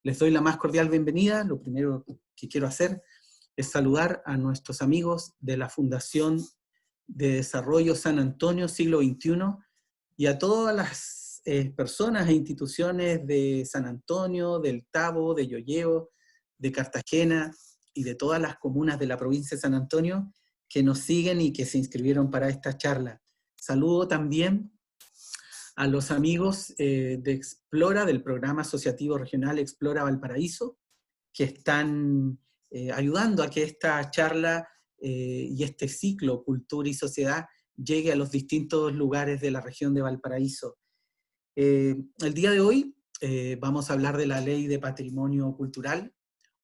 Les doy la más cordial bienvenida. Lo primero que quiero hacer es saludar a nuestros amigos de la Fundación de Desarrollo San Antonio Siglo XXI y a todas las personas e instituciones de San Antonio, del Tabo, de Llolleo, de Cartagena y de todas las comunas de la provincia de San Antonio que nos siguen y que se inscribieron para esta charla. Saludo también a los amigos de Explora, del programa asociativo regional Explora Valparaíso, que están ayudando a que esta charla y este ciclo Cultura y Sociedad llegue a los distintos lugares de la región de Valparaíso. El día de hoy vamos a hablar de la Ley de Patrimonio Cultural,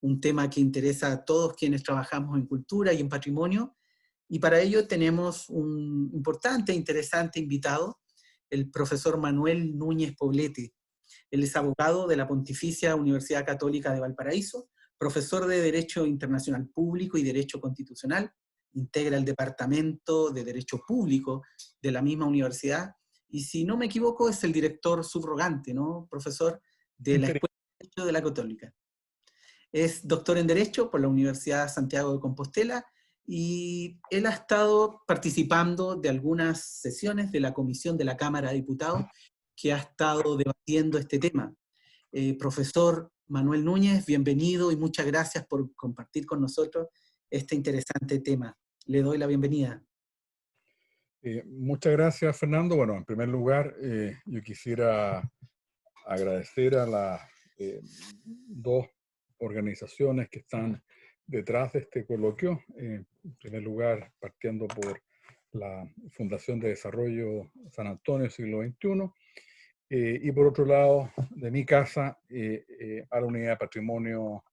un tema que interesa a todos quienes trabajamos en cultura y en patrimonio, y para ello tenemos un importante e interesante invitado, el profesor Manuel Núñez Poblete. Él es abogado de la Pontificia Universidad Católica de Valparaíso, profesor de Derecho Internacional Público y Derecho Constitucional, integra el Departamento de Derecho Público de la misma universidad, y si no me equivoco es el director subrogante, ¿no, profesor? De la Escuela de Derecho de la Católica. Es doctor en Derecho por la Universidad Santiago de Compostela, y él ha estado participando de algunas sesiones de la Comisión de la Cámara de Diputados que ha estado debatiendo este tema. Profesor Manuel Núñez, bienvenido y muchas gracias por compartir con nosotros este interesante tema. Le doy la bienvenida. Muchas gracias, Fernando. Bueno, en primer lugar, yo quisiera agradecer a las dos organizaciones que están detrás de este coloquio. En primer lugar, partiendo por la Fundación de Desarrollo San Antonio Siglo XXI, y por otro lado, de mi casa, a la Unidad de Patrimonio,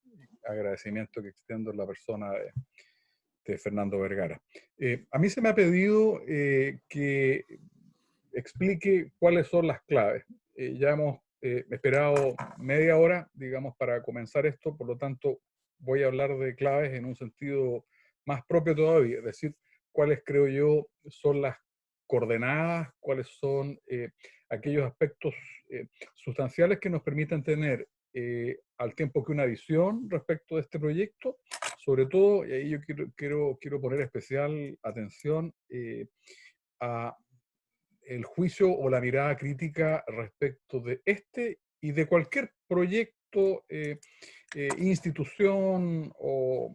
agradecimiento que extiendo en la persona de Fernando Vergara. A mí se me ha pedido que explique cuáles son las claves. Ya hemos esperado media hora, digamos, para comenzar esto, por lo tanto voy a hablar de claves en un sentido más propio todavía, es decir, cuáles creo yo son las coordenadas, cuáles son aquellos aspectos sustanciales que nos permitan tener al tiempo que una visión respecto de este proyecto, sobre todo, y ahí yo quiero poner especial atención a el juicio o la mirada crítica respecto de este y de cualquier proyecto, institución o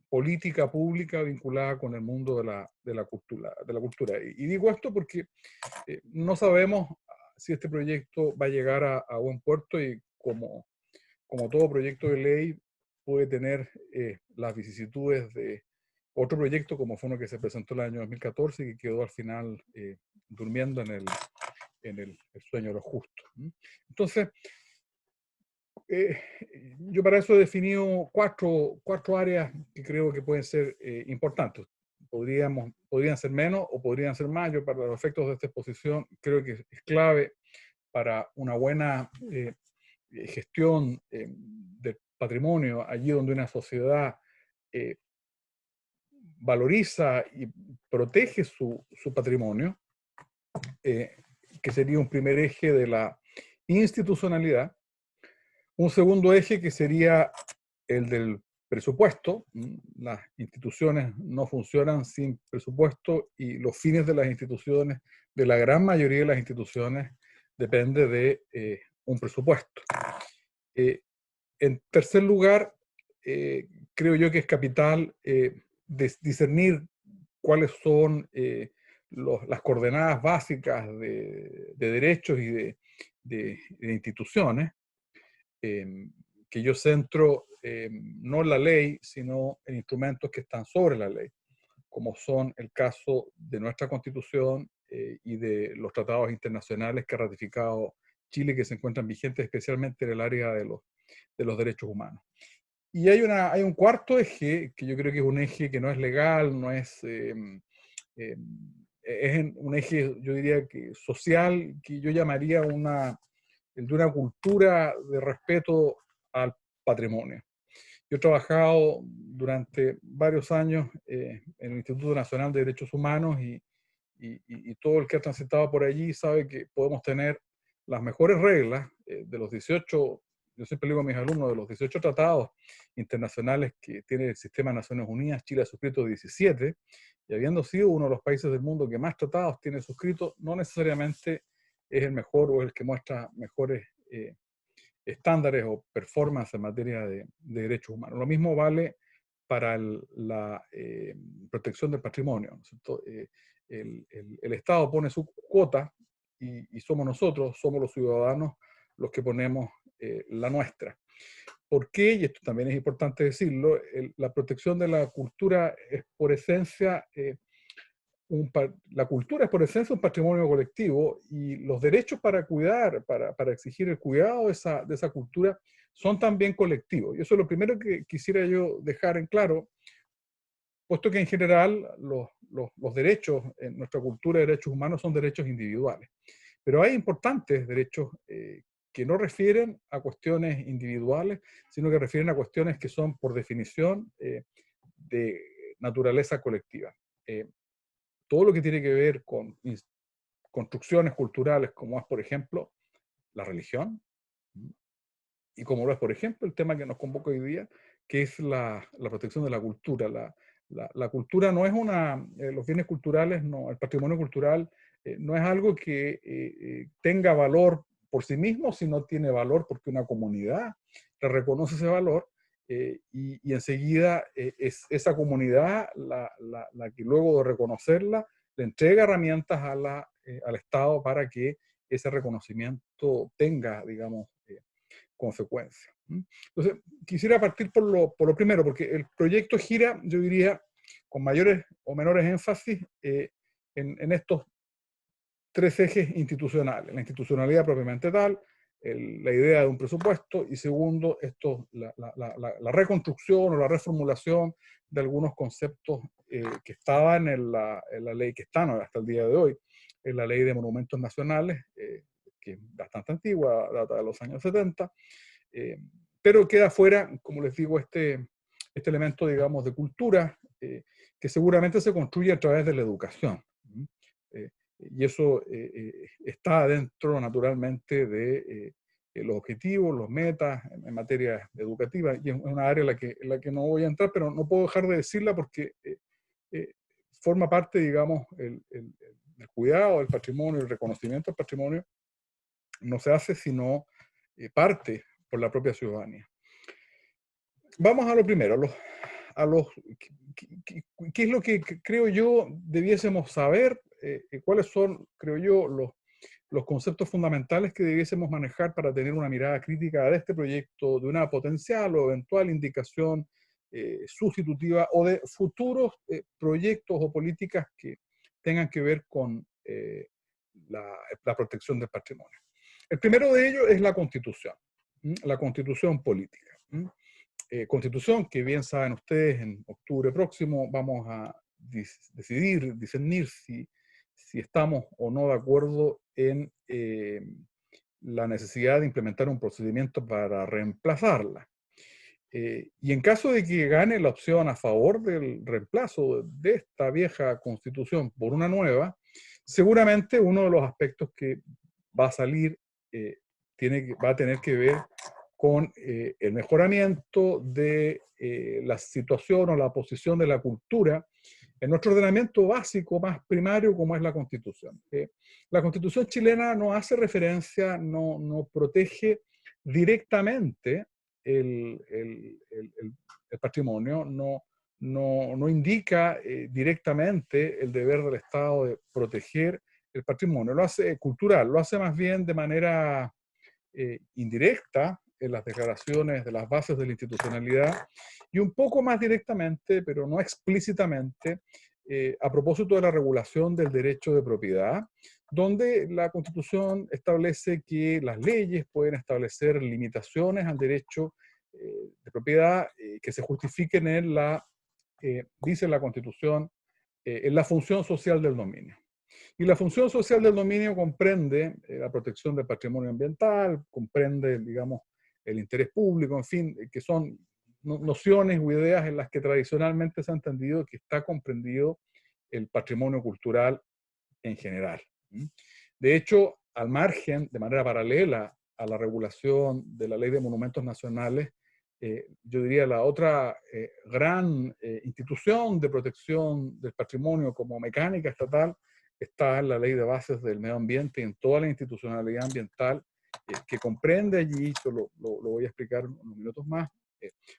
política pública vinculada con el mundo de la cultura. Y digo esto porque no sabemos si este proyecto va a llegar a buen puerto y como todo proyecto de ley puede tener las vicisitudes de otro proyecto, como fue uno que se presentó el año 2014 y que quedó al final durmiendo en el sueño de los justos. Entonces, yo para eso he definido cuatro áreas que creo que pueden ser importantes. Podrían ser menos o podrían ser más. Yo, para los efectos de esta exposición, creo que es clave para una buena gestión del patrimonio, allí donde una sociedad valoriza y protege su patrimonio, que sería un primer eje de la institucionalidad. Un segundo eje que sería el del presupuesto. Las instituciones no funcionan sin presupuesto y los fines de las instituciones, de la gran mayoría de las instituciones, depende de un presupuesto. En tercer lugar, creo yo que es capital discernir cuáles son las coordenadas básicas de derechos y de instituciones, que yo centro no en la ley, sino en instrumentos que están sobre la ley, como son el caso de nuestra Constitución y de los tratados internacionales que ha ratificado Chile, que se encuentran vigentes especialmente en el área de los derechos humanos. Y hay un cuarto eje, que yo creo que es un eje que no es legal, no es... es un eje, yo diría que social, que yo llamaría el de una cultura de respeto al patrimonio. Yo he trabajado durante varios años en el Instituto Nacional de Derechos Humanos y todo el que ha transitado por allí sabe que podemos tener las mejores reglas de los 18 yo siempre le digo a mis alumnos, de los 18 tratados internacionales que tiene el sistema de Naciones Unidas, Chile ha suscrito 17, y habiendo sido uno de los países del mundo que más tratados tiene suscrito, no necesariamente es el mejor o el que muestra mejores estándares o performance en materia de derechos humanos. Lo mismo vale para la protección del patrimonio, ¿no es cierto? El Estado pone su cuota y somos nosotros, somos los ciudadanos, los que ponemos la nuestra. ¿Por qué? Y esto también es importante decirlo, la protección de la cultura es por esencia, la cultura es por esencia un patrimonio colectivo y los derechos para cuidar, para exigir el cuidado de esa cultura son también colectivos. Y eso es lo primero que quisiera yo dejar en claro, puesto que en general los derechos en nuestra cultura de derechos humanos son derechos individuales. Pero hay importantes derechos que no refieren a cuestiones individuales, sino que refieren a cuestiones que son, por definición, de naturaleza colectiva. Todo lo que tiene que ver con construcciones culturales, como es, por ejemplo, la religión, y como lo es, por ejemplo, el tema que nos convoca hoy día, que es la protección de la cultura. La cultura no es los bienes culturales, no, el patrimonio cultural no es algo que tenga valor por sí mismo, sino tiene valor porque una comunidad le reconoce ese valor y enseguida es esa comunidad la que luego de reconocerla le entrega herramientas al Estado para que ese reconocimiento tenga, digamos, consecuencias. Entonces, quisiera partir por lo primero, porque el proyecto gira, yo diría, con mayores o menores énfasis en estos tres ejes institucionales. La institucionalidad propiamente tal, la idea de un presupuesto, y segundo, la reconstrucción o la reformulación de algunos conceptos que estaban en la ley, que están hasta el día de hoy, en la ley de monumentos nacionales, que es bastante antigua, data de los años 70, pero queda fuera, como les digo, este elemento, digamos, de cultura, que seguramente se construye a través de la educación. Y eso está dentro, naturalmente, de los objetivos, los metas en materia educativa, y es una área en la que no voy a entrar, pero no puedo dejar de decirla porque forma parte, digamos, el cuidado del patrimonio, el reconocimiento del patrimonio, no se hace sino parte por la propia ciudadanía. Vamos a lo primero, ¿qué es lo que creo yo debiésemos saber? ¿Cuáles son, creo yo, los conceptos fundamentales que debiésemos manejar para tener una mirada crítica de este proyecto, de una potencial o eventual indicación sustitutiva o de futuros proyectos o políticas que tengan que ver con la protección del patrimonio? El primero de ellos es la Constitución, la Constitución política. Constitución que, bien saben ustedes, en octubre próximo vamos a decidir, discernir si estamos o no de acuerdo en la necesidad de implementar un procedimiento para reemplazarla. Y en caso de que gane la opción a favor del reemplazo de esta vieja Constitución por una nueva, seguramente uno de los aspectos que va a salir va a tener que ver con el mejoramiento de la situación o la posición de la cultura en nuestro ordenamiento básico más primario, como es la Constitución. La Constitución chilena no hace referencia, no protege directamente el patrimonio, no indica directamente el deber del Estado de proteger el patrimonio, lo hace cultural, lo hace más bien de manera indirecta en las declaraciones de las bases de la institucionalidad y un poco más directamente, pero no explícitamente, a propósito de la regulación del derecho de propiedad, donde la Constitución establece que las leyes pueden establecer limitaciones al derecho de propiedad que se justifiquen en dice la Constitución, en la función social del dominio. Y la función social del dominio comprende la protección del patrimonio ambiental, comprende, digamos, el interés público, en fin, que son nociones o ideas en las que tradicionalmente se ha entendido que está comprendido el patrimonio cultural en general. De hecho, al margen, de manera paralela a la regulación de la Ley de Monumentos Nacionales, yo diría la otra gran institución de protección del patrimonio como mecánica estatal está en la Ley de Bases del Medio Ambiente y en toda la institucionalidad ambiental que comprende allí, esto lo voy a explicar en unos minutos más,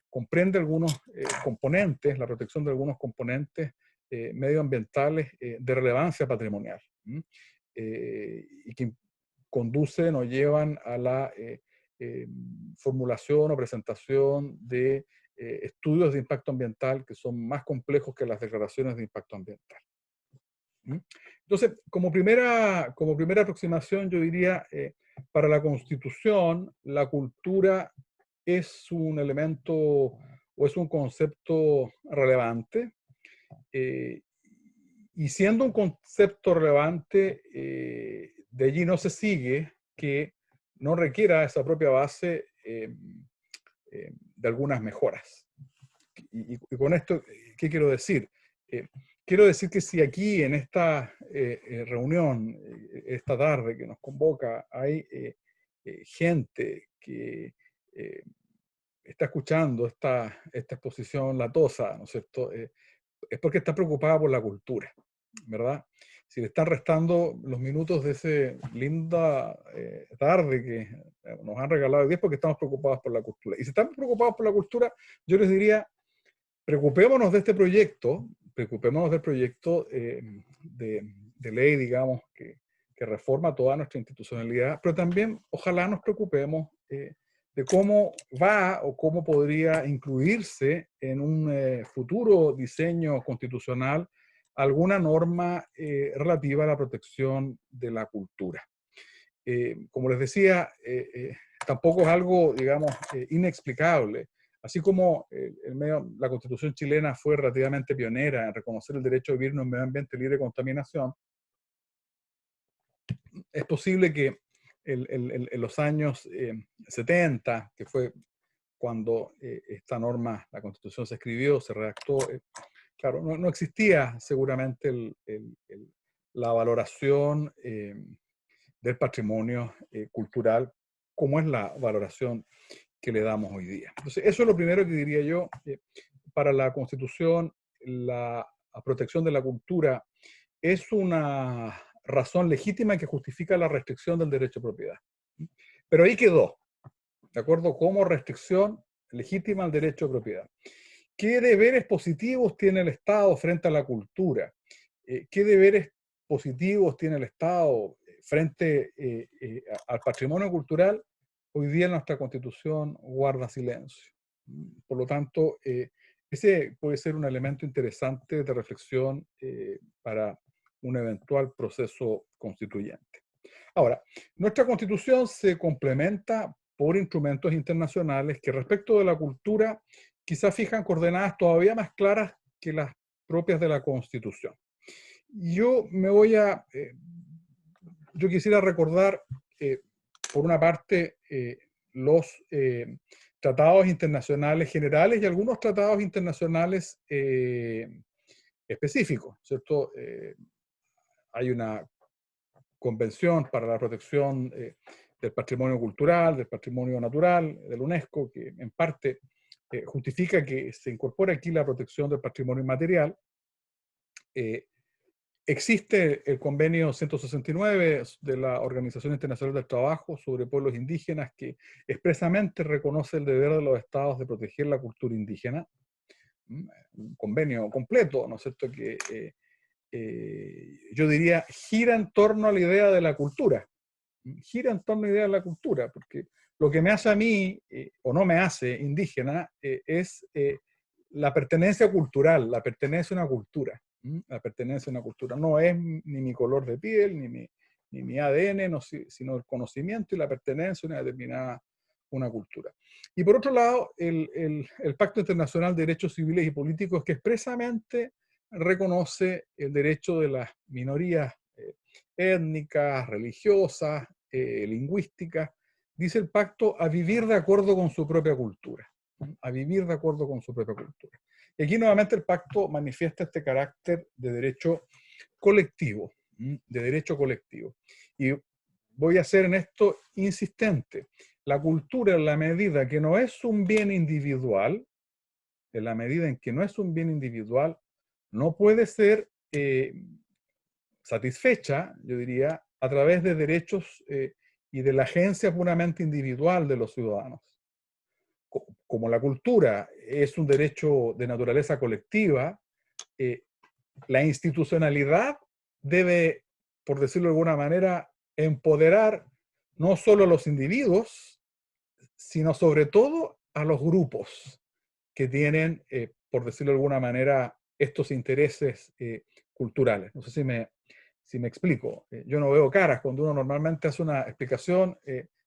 comprende algunos componentes, la protección de algunos componentes medioambientales de relevancia patrimonial, y que conducen o llevan a la formulación o presentación de estudios de impacto ambiental que son más complejos que las declaraciones de impacto ambiental. Entonces, como primera aproximación, yo diría, para la Constitución, la cultura es un elemento o es un concepto relevante, y siendo un concepto relevante, de allí no se sigue que no requiera esa propia base de algunas mejoras. Y con esto, ¿qué quiero decir? Quiero decir que si aquí en esta reunión, esta tarde que nos convoca, hay gente que está escuchando esta exposición latosa, ¿no es cierto? Es porque está preocupada por la cultura, ¿verdad? Si le están restando los minutos de esa linda tarde que nos han regalado hoy día, es porque estamos preocupados por la cultura. Y si estamos preocupados por la cultura, yo les diría, preocupémonos de este proyecto, preocupémonos del proyecto de ley, digamos, que reforma toda nuestra institucionalidad, pero también ojalá nos preocupemos de cómo va o cómo podría incluirse en un futuro diseño constitucional alguna norma relativa a la protección de la cultura. Como les decía, tampoco es algo, digamos, inexplicable. Así como la Constitución chilena fue relativamente pionera en reconocer el derecho a vivir en un medio ambiente libre de contaminación, es posible que en los años 70, que fue cuando esta norma, la Constitución se escribió, se redactó, claro, no existía seguramente la valoración del patrimonio cultural como es la valoración que le damos hoy día. Entonces, eso es lo primero que diría yo. Para la Constitución, la protección de la cultura es una razón legítima que justifica la restricción del derecho a propiedad. Pero ahí quedó, ¿de acuerdo? Como restricción legítima al derecho a propiedad. ¿Qué deberes positivos tiene el Estado frente a la cultura? ¿Qué deberes positivos tiene el Estado frente al patrimonio cultural? Hoy día nuestra Constitución guarda silencio. Por lo tanto, ese puede ser un elemento interesante de reflexión para un eventual proceso constituyente. Ahora, nuestra Constitución se complementa por instrumentos internacionales que respecto de la cultura quizás fijan coordenadas todavía más claras que las propias de la Constitución. Yo quisiera recordar, por una parte, los tratados internacionales generales y algunos tratados internacionales específicos, ¿cierto? Hay una Convención para la Protección del Patrimonio Cultural, del Patrimonio Natural, de la UNESCO, que en parte justifica que se incorpore aquí la protección del patrimonio inmaterial. Existe el convenio 169 de la Organización Internacional del Trabajo sobre pueblos indígenas que expresamente reconoce el deber de los estados de proteger la cultura indígena. Un convenio completo, ¿no es cierto?, que yo diría gira en torno a la idea de la cultura. Gira en torno a la idea de la cultura, porque lo que me hace a mí, o no me hace indígena, es la pertenencia cultural, la pertenencia a una cultura. La pertenencia a una cultura. No es ni mi color de piel, ni mi ADN, no, sino el conocimiento y la pertenencia a una determinada una cultura. Y por otro lado, el Pacto Internacional de Derechos Civiles y Políticos, que expresamente reconoce el derecho de las minorías étnicas, religiosas, lingüísticas, dice el pacto, a vivir de acuerdo con su propia cultura. A vivir de acuerdo con su propia cultura. Y aquí nuevamente el pacto manifiesta este carácter de derecho colectivo, de derecho colectivo. Y voy a ser en esto insistente. La cultura, en la medida que no es un bien individual, en la medida en que no es un bien individual, no puede ser satisfecha, yo diría, a través de derechos y de la agencia puramente individual de los ciudadanos. Como la cultura es un derecho de naturaleza colectiva, la institucionalidad debe, por decirlo de alguna manera, empoderar no solo a los individuos, sino sobre todo a los grupos que tienen, por decirlo de alguna manera, estos intereses culturales. No sé si me explico. Yo no veo caras cuando uno normalmente hace una explicación,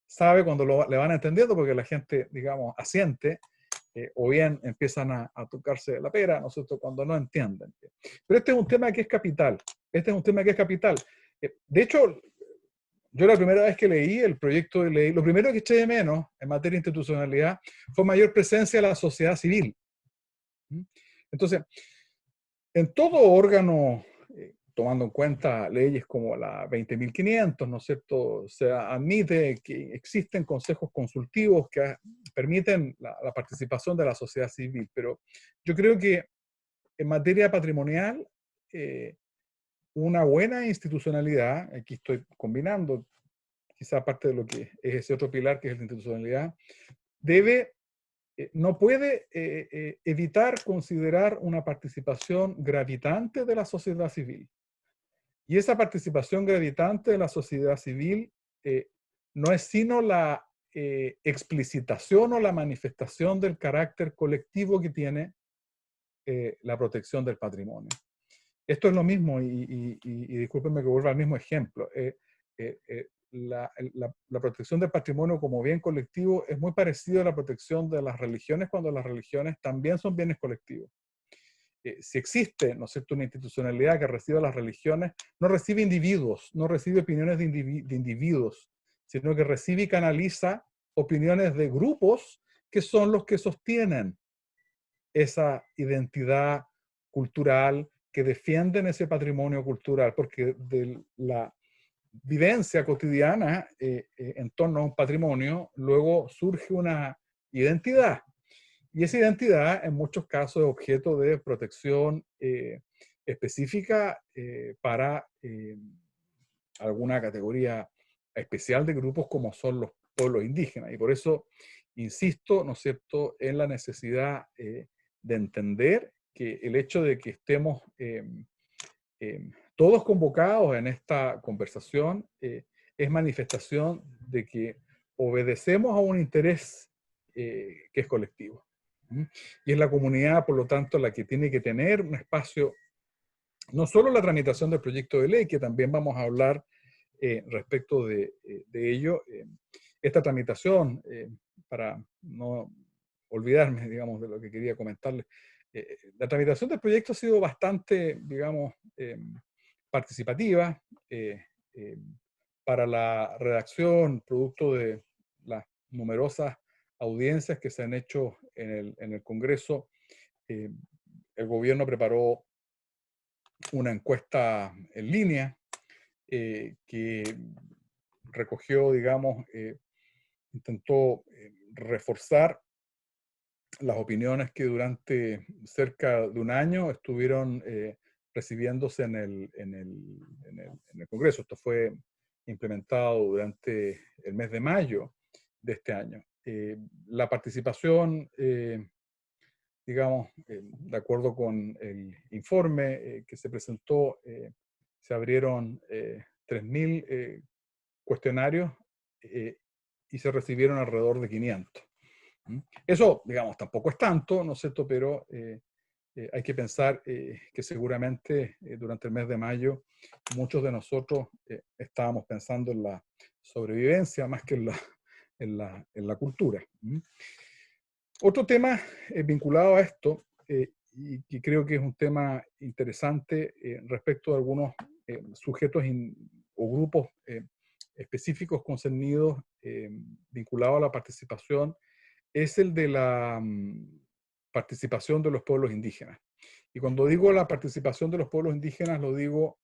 sabe cuando le van entendiendo porque la gente, digamos, asiente, o bien empiezan a tocarse la pera, ¿no es cierto?, cuando no entienden. Pero este es un tema que es capital. Este es un tema que es capital. De hecho, yo la primera vez que leí el proyecto de ley, lo primero que eché de menos en materia de institucionalidad fue mayor presencia de la sociedad civil. Entonces, en todo órgano, tomando en cuenta leyes como la 20.500, ¿no es cierto?, se admite que existen consejos consultivos que permiten la participación de la sociedad civil, pero yo creo que en materia patrimonial, una buena institucionalidad, aquí estoy combinando quizá parte de lo que es ese otro pilar que es la institucionalidad, no puede evitar considerar una participación gravitante de la sociedad civil. Y esa participación gravitante de la sociedad civil no es sino la explicitación o la manifestación del carácter colectivo que tiene la protección del patrimonio. Esto es lo mismo, y discúlpenme que vuelva al mismo ejemplo. La protección del patrimonio como bien colectivo es muy parecido a la protección de las religiones cuando las religiones también son bienes colectivos. Si existe, ¿no es cierto?, una institucionalidad que recibe a las religiones, no recibe individuos, no recibe opiniones de individuos, sino que recibe y canaliza opiniones de grupos que son los que sostienen esa identidad cultural, que defienden ese patrimonio cultural, porque de la vivencia cotidiana en torno a un patrimonio, luego surge una identidad. Y esa identidad en muchos casos es objeto de protección específica para alguna categoría especial de grupos como son los pueblos indígenas. Y por eso insisto, ¿no es cierto?, en la necesidad de entender que el hecho de que estemos todos convocados en esta conversación es manifestación de que obedecemos a un interés que es colectivo. Y es la comunidad, por lo tanto, la que tiene que tener un espacio, no solo la tramitación del proyecto de ley, que también vamos a hablar respecto de ello, esta tramitación, para no olvidarme, digamos, de lo que quería comentarles, la tramitación del proyecto ha sido bastante, digamos, participativa para la redacción, producto de las numerosas audiencias que se han hecho en el Congreso. El gobierno preparó una encuesta en línea que recogió, digamos, intentó reforzar las opiniones que durante cerca de un año estuvieron recibiéndose en el Congreso. Esto fue implementado durante el mes de mayo de este año. La participación, digamos, de acuerdo con el informe que se presentó, se abrieron 3.000 cuestionarios y se recibieron alrededor de 500. Eso, digamos, tampoco es tanto, ¿no es cierto?, pero hay que pensar que seguramente durante el mes de mayo muchos de nosotros estábamos pensando en la sobrevivencia más que en la cultura. Otro tema vinculado a esto, y que creo que es un tema interesante respecto a algunos sujetos o grupos específicos concernidos vinculados a la participación, es el de la participación de los pueblos indígenas. Y cuando digo la participación de los pueblos indígenas, lo digo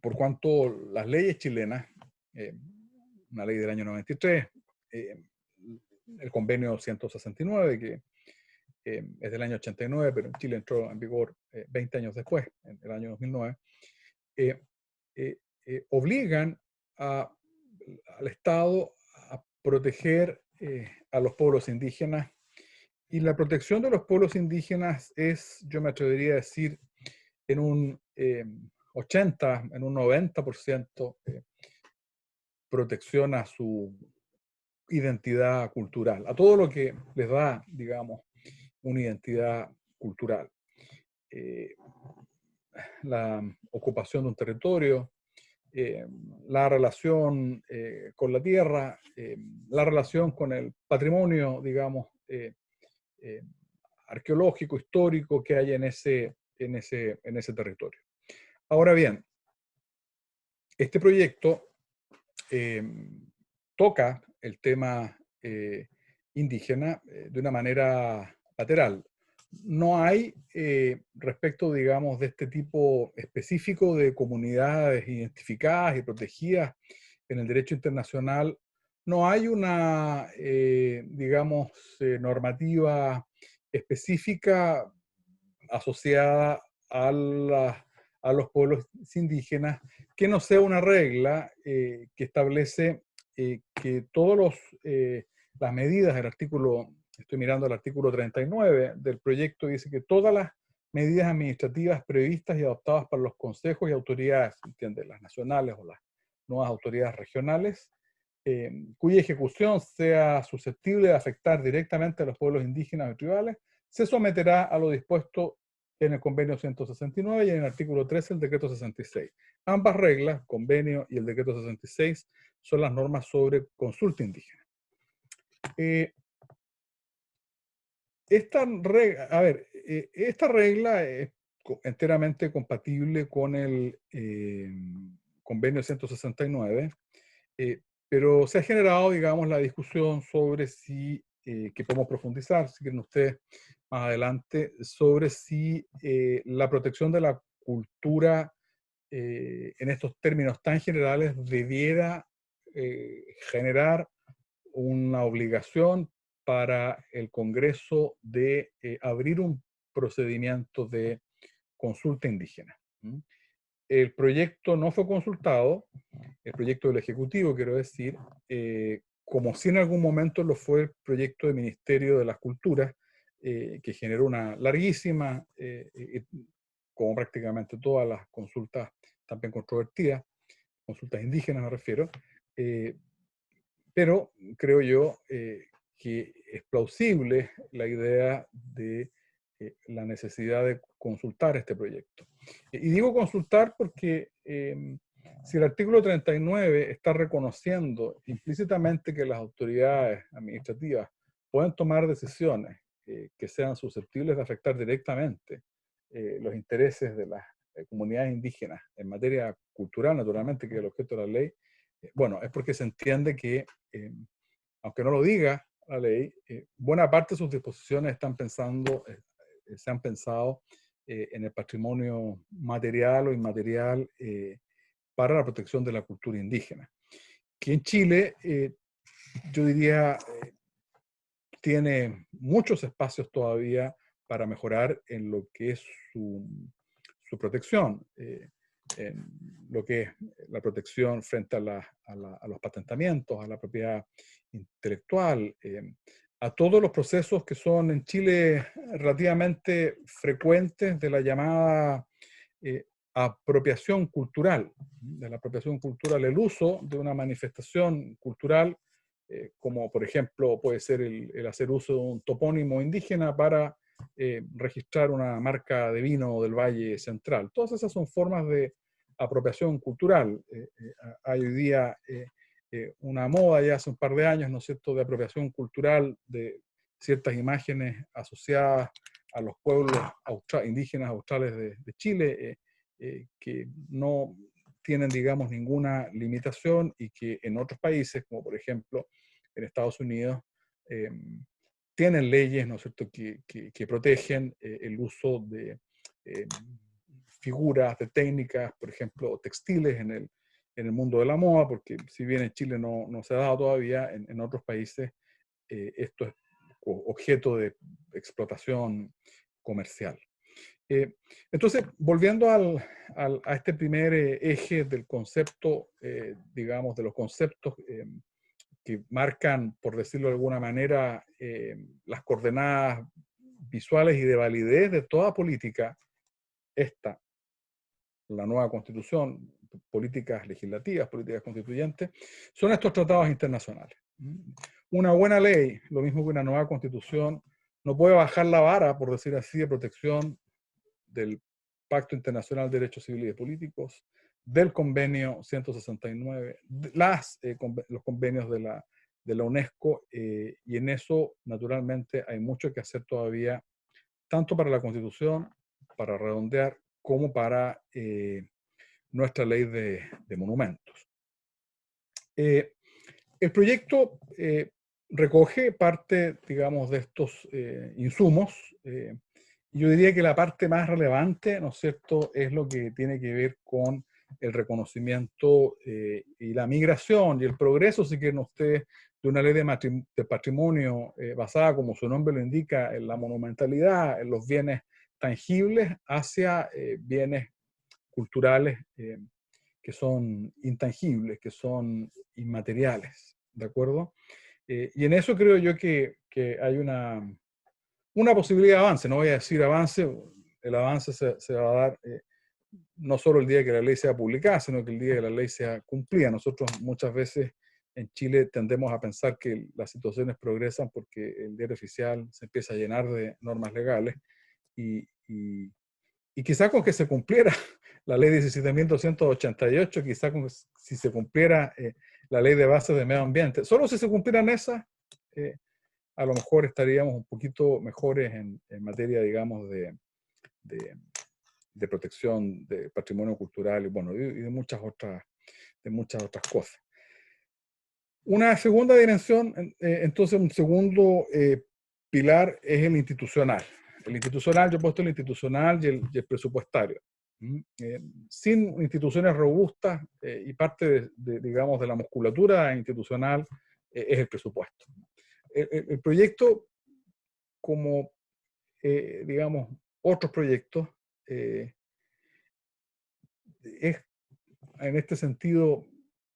por cuanto las leyes chilenas, una ley del año 93, el convenio 169, que es del año 89, pero en Chile entró en vigor 20 años después, en el año 2009, obligan al Estado a proteger a los pueblos indígenas, y la protección de los pueblos indígenas es, yo me atrevería a decir, en un 80, en un 90% protección a su identidad cultural, a todo lo que les da, digamos, una identidad cultural. La ocupación de un territorio, la relación con la tierra, la relación con el patrimonio, digamos, arqueológico, histórico que hay en ese territorio. Ahora bien, este proyecto toca el tema indígena de una manera lateral. No hay, respecto, digamos, de este tipo específico de comunidades identificadas y protegidas en el derecho internacional, no hay una, digamos, normativa específica asociada a los pueblos indígenas que no sea una regla que establece que todas las medidas del artículo, estoy mirando el artículo 39 del proyecto, dice que todas las medidas administrativas previstas y adoptadas por los consejos y autoridades, ¿entiendes? Las nacionales o las nuevas autoridades regionales, cuya ejecución sea susceptible de afectar directamente a los pueblos indígenas y tribales, se someterá a lo dispuesto en el convenio 169 y en el artículo 13 del decreto 66. Ambas reglas, convenio y el decreto 66, son las normas sobre consulta indígena. Esta regla es enteramente compatible con el convenio 169, pero se ha generado, digamos, la discusión sobre si, que podemos profundizar, si quieren ustedes más adelante, sobre si la protección de la cultura en estos términos tan generales debiera generar una obligación para el Congreso de abrir un procedimiento de consulta indígena. El proyecto no fue consultado, el proyecto del Ejecutivo, quiero decir, como si en algún momento lo fue el proyecto del Ministerio de las Culturas, que generó una larguísima, como prácticamente todas las consultas también controvertidas, consultas indígenas me refiero, pero creo yo que es plausible la idea de la necesidad de consultar este proyecto. Y digo consultar porque si el artículo 39 está reconociendo implícitamente que las autoridades administrativas pueden tomar decisiones que sean susceptibles de afectar directamente los intereses de las comunidades indígenas en materia cultural, naturalmente, que es el objeto de la ley, bueno, es porque se entiende que, aunque no lo diga la ley, buena parte de sus disposiciones se han pensado en el patrimonio material o inmaterial para la protección de la cultura indígena, que en Chile, yo diría, tiene muchos espacios todavía para mejorar en lo que es su protección. En lo que es la protección frente a los patentamientos, a la propiedad intelectual, a todos los procesos que son en Chile relativamente frecuentes de la llamada apropiación cultural, de la apropiación cultural, el uso de una manifestación cultural, como por ejemplo puede ser el hacer uso de un topónimo indígena para registrar una marca de vino del Valle Central. Todas esas son formas de apropiación cultural. Hay hoy día una moda ya hace un par de años, ¿no es cierto?, de apropiación cultural de ciertas imágenes asociadas a los pueblos indígenas australes de Chile, que no tienen, digamos, ninguna limitación y que en otros países, como por ejemplo en Estados Unidos, tienen leyes, ¿no es cierto?, que protegen el uso de figuras, de técnicas, por ejemplo, textiles en el mundo de la moda, porque si bien en Chile no se ha dado todavía, en otros países esto es objeto de explotación comercial. Entonces, volviendo a este primer eje del concepto, digamos, de los conceptos que marcan, por decirlo de alguna manera, las coordenadas visuales y de validez de toda política, la nueva constitución, políticas legislativas, políticas constituyentes, son estos tratados internacionales. Una buena ley, lo mismo que una nueva constitución, no puede bajar la vara, por decir así, de protección del Pacto Internacional de Derechos Civiles y Políticos, del Convenio 169, los convenios de la UNESCO, y en eso, naturalmente, hay mucho que hacer todavía, tanto para la Constitución, para redondear, como para nuestra ley de monumentos. El proyecto recoge parte, digamos, de estos insumos. Yo diría que la parte más relevante, ¿no es cierto?, es lo que tiene que ver con el reconocimiento y la migración y el progreso, si quieren ustedes, de una ley de patrimonio basada, como su nombre lo indica, en la monumentalidad, en los bienes tangibles, hacia bienes culturales que son intangibles, que son inmateriales, ¿de acuerdo? Y en eso creo yo que hay una posibilidad de avance. No voy a decir avance, el avance se va a dar no solo el día que la ley sea publicada, sino que el día que la ley sea cumplida. Nosotros muchas veces en Chile tendemos a pensar que las situaciones progresan porque el diario oficial se empieza a llenar de normas legales y quizá con que se cumpliera la ley 17.288, quizá si se cumpliera la ley de bases de medio ambiente, solo si se cumplieran esas, a lo mejor estaríamos un poquito mejores en materia, digamos, de protección de patrimonio cultural y, bueno, y de muchas otras cosas. Una segunda dimensión, entonces un segundo pilar es el institucional. El institucional, yo he puesto el institucional y el presupuestario. Sin instituciones robustas y parte digamos, de la musculatura institucional es el presupuesto. El proyecto, como digamos, otros proyectos, es en este sentido,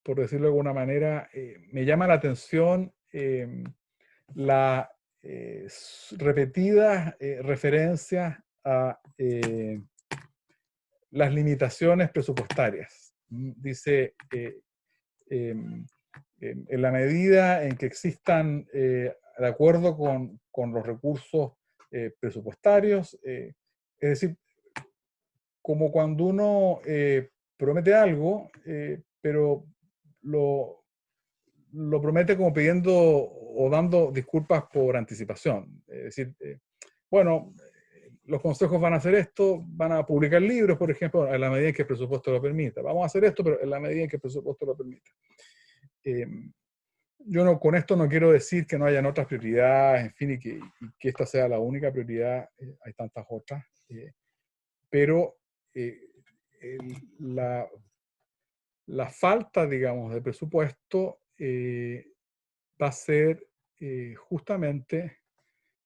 por decirlo de alguna manera, me llama la atención la repetidas referencias a las limitaciones presupuestarias. Dice, en la medida en que existan, de acuerdo con los recursos presupuestarios, es decir, como cuando uno promete algo, pero lo promete como pidiendo o dando disculpas por anticipación. Es decir, bueno, los consejos van a hacer esto, van a publicar libros, por ejemplo, en la medida en que el presupuesto lo permita. Vamos a hacer esto, pero en la medida en que el presupuesto lo permita. Yo con esto no quiero decir que no hayan otras prioridades, en fin, y que esta sea la única prioridad, hay tantas otras, pero la falta, digamos, de presupuesto va a ser justamente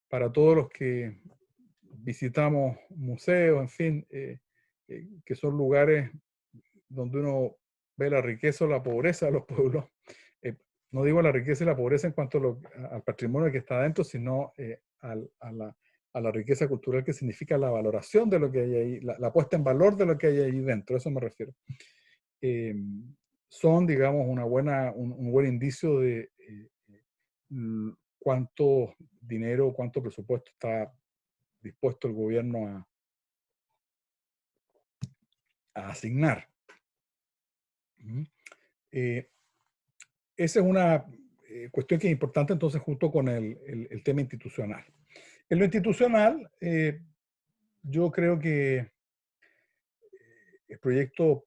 para todos los que visitamos museos, en fin, que son lugares donde uno ve la riqueza o la pobreza de los pueblos. No digo la riqueza y la pobreza en cuanto al patrimonio que está adentro, sino a la riqueza cultural, que significa la valoración de lo que hay ahí, la puesta en valor de lo que hay ahí dentro, a eso me refiero. Son, digamos, un buen indicio de cuánto dinero, cuánto presupuesto está dispuesto el gobierno a asignar. Esa es una cuestión que es importante, entonces, junto con el tema institucional. En lo institucional, yo creo que el proyecto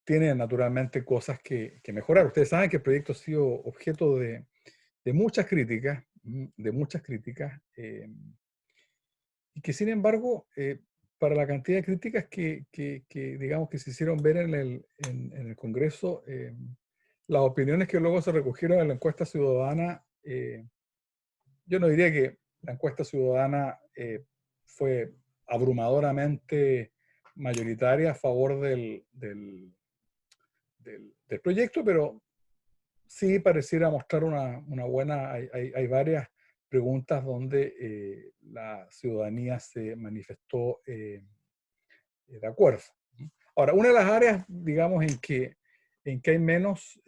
tiene naturalmente cosas que mejorar. Ustedes saben que el proyecto ha sido objeto de muchas críticas, y que sin embargo para la cantidad de críticas digamos, que se hicieron ver en el Congreso, las opiniones que luego se recogieron en la encuesta ciudadana, yo no diría que la encuesta ciudadana fue abrumadoramente mayoritaria a favor del proyecto, pero sí pareciera mostrar una buena, hay varias preguntas donde la ciudadanía se manifestó de acuerdo. Ahora, una de las áreas, digamos, en que hay menos,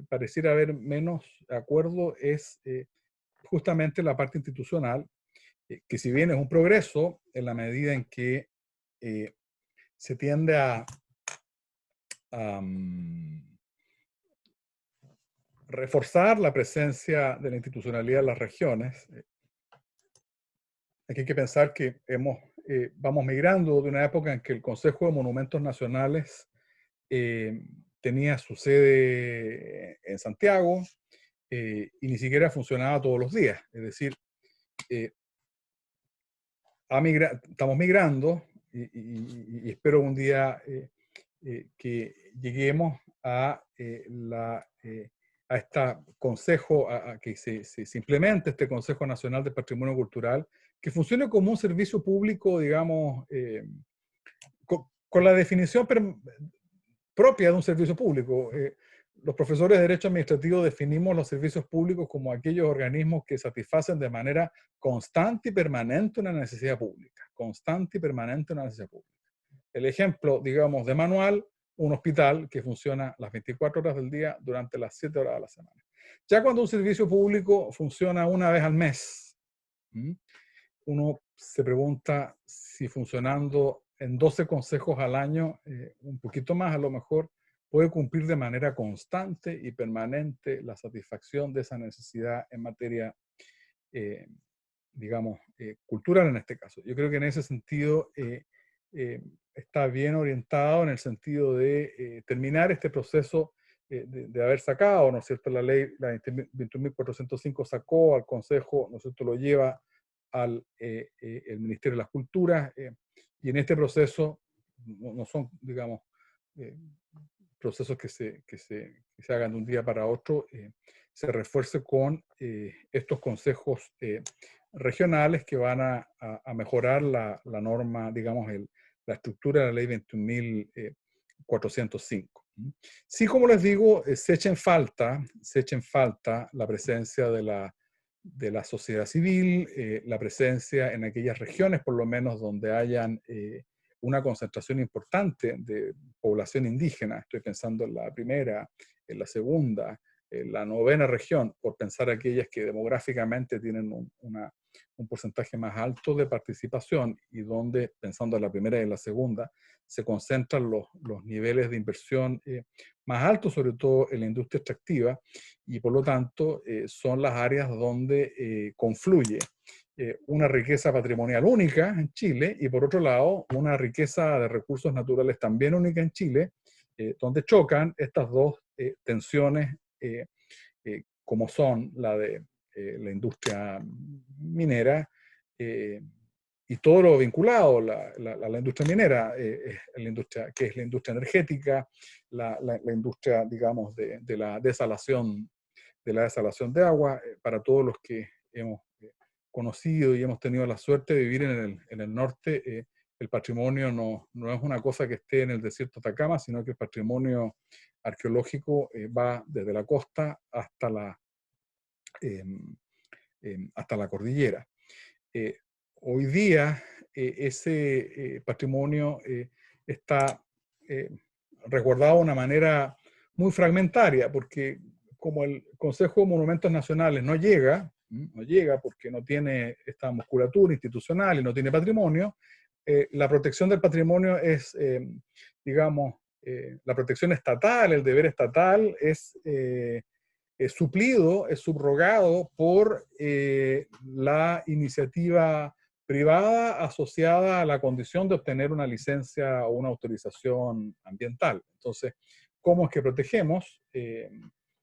pareciera haber menos acuerdo es justamente la parte institucional, que si bien es un progreso en la medida en que se tiende a reforzar la presencia de la institucionalidad en las regiones. Aquí hay que pensar que vamos migrando de una época en que el Consejo de Monumentos Nacionales tenía su sede en Santiago y ni siquiera funcionaba todos los días. Es decir, estamos migrando y espero un día que lleguemos a este consejo, a que se implemente este Consejo Nacional de Patrimonio Cultural, que funcione como un servicio público, digamos, con la definición propia de un servicio público. Los profesores de Derecho Administrativo definimos los servicios públicos como aquellos organismos que satisfacen de manera constante y permanente una necesidad pública. Constante y permanente una necesidad pública. El ejemplo, digamos, de manual, un hospital que funciona las 24 horas del día durante las 7 horas de la semana. Ya cuando un servicio público funciona una vez al mes, uno se pregunta si funcionando en 12 consejos al año, un poquito más a lo mejor, puede cumplir de manera constante y permanente la satisfacción de esa necesidad en materia, digamos, cultural en este caso. Yo creo que en ese sentido está bien orientado en el sentido de terminar este proceso de haber sacado, ¿no es cierto? La ley, la 21.405 sacó al Consejo, ¿no es cierto?, lo lleva al el Ministerio de las Culturas, y en este proceso no son, digamos, procesos que se hagan de un día para otro, se refuerce con estos consejos regionales que van a mejorar la norma, digamos, la estructura de la ley 21.405. Sí, como les digo, se echa en falta la presencia de la sociedad civil, la presencia en aquellas regiones, por lo menos, donde hayan una concentración importante de población indígena. Estoy pensando en la primera, en la segunda, en la novena región, por pensar aquellas que demográficamente tienen un porcentaje más alto de participación y donde, pensando en la primera y en la segunda, se concentran los niveles de inversión más altos, sobre todo en la industria extractiva, y por lo tanto son las áreas donde confluye una riqueza patrimonial única en Chile y por otro lado una riqueza de recursos naturales también única en Chile, donde chocan estas dos tensiones como son la de la industria minera y todo lo vinculado a la industria minera, la industria, que es la industria energética, la industria, digamos, de la desalación de agua, para todos los que hemos conocido y hemos tenido la suerte de vivir en el norte, el patrimonio no es una cosa que esté en el desierto de Atacama, sino que el patrimonio arqueológico va desde la costa hasta la cordillera. Hoy día ese patrimonio está resguardado de una manera muy fragmentaria, porque como el Consejo de Monumentos Nacionales no llega porque no tiene esta musculatura institucional y no tiene patrimonio, la protección del patrimonio es, digamos, la protección estatal, el deber estatal es suplido, es subrogado por la iniciativa privada asociada a la condición de obtener una licencia o una autorización ambiental. Entonces, ¿cómo es que protegemos?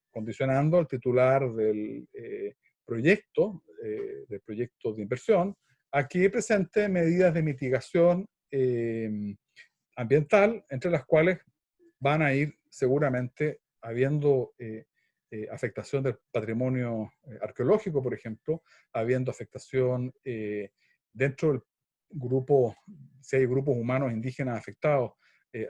Condicionando al titular del proyecto de inversión a que presente medidas de mitigación ambiental, entre las cuales van a ir seguramente habiendo afectación del patrimonio arqueológico, por ejemplo, habiendo afectación dentro del grupo, si hay grupos humanos indígenas afectados,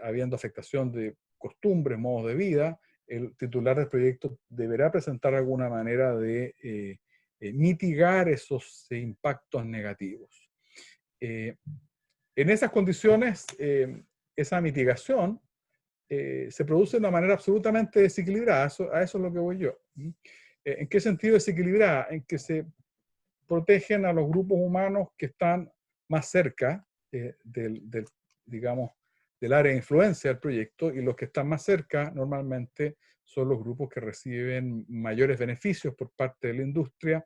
habiendo afectación de costumbres, modos de vida. El titular del proyecto deberá presentar alguna manera de mitigar esos impactos negativos. En esas condiciones, esa mitigación se produce de una manera absolutamente desequilibrada. A eso es lo que voy yo. ¿En qué sentido desequilibrada? En que se protegen a los grupos humanos que están más cerca digamos, del área de influencia del proyecto, y los que están más cerca normalmente son los grupos que reciben mayores beneficios por parte de la industria,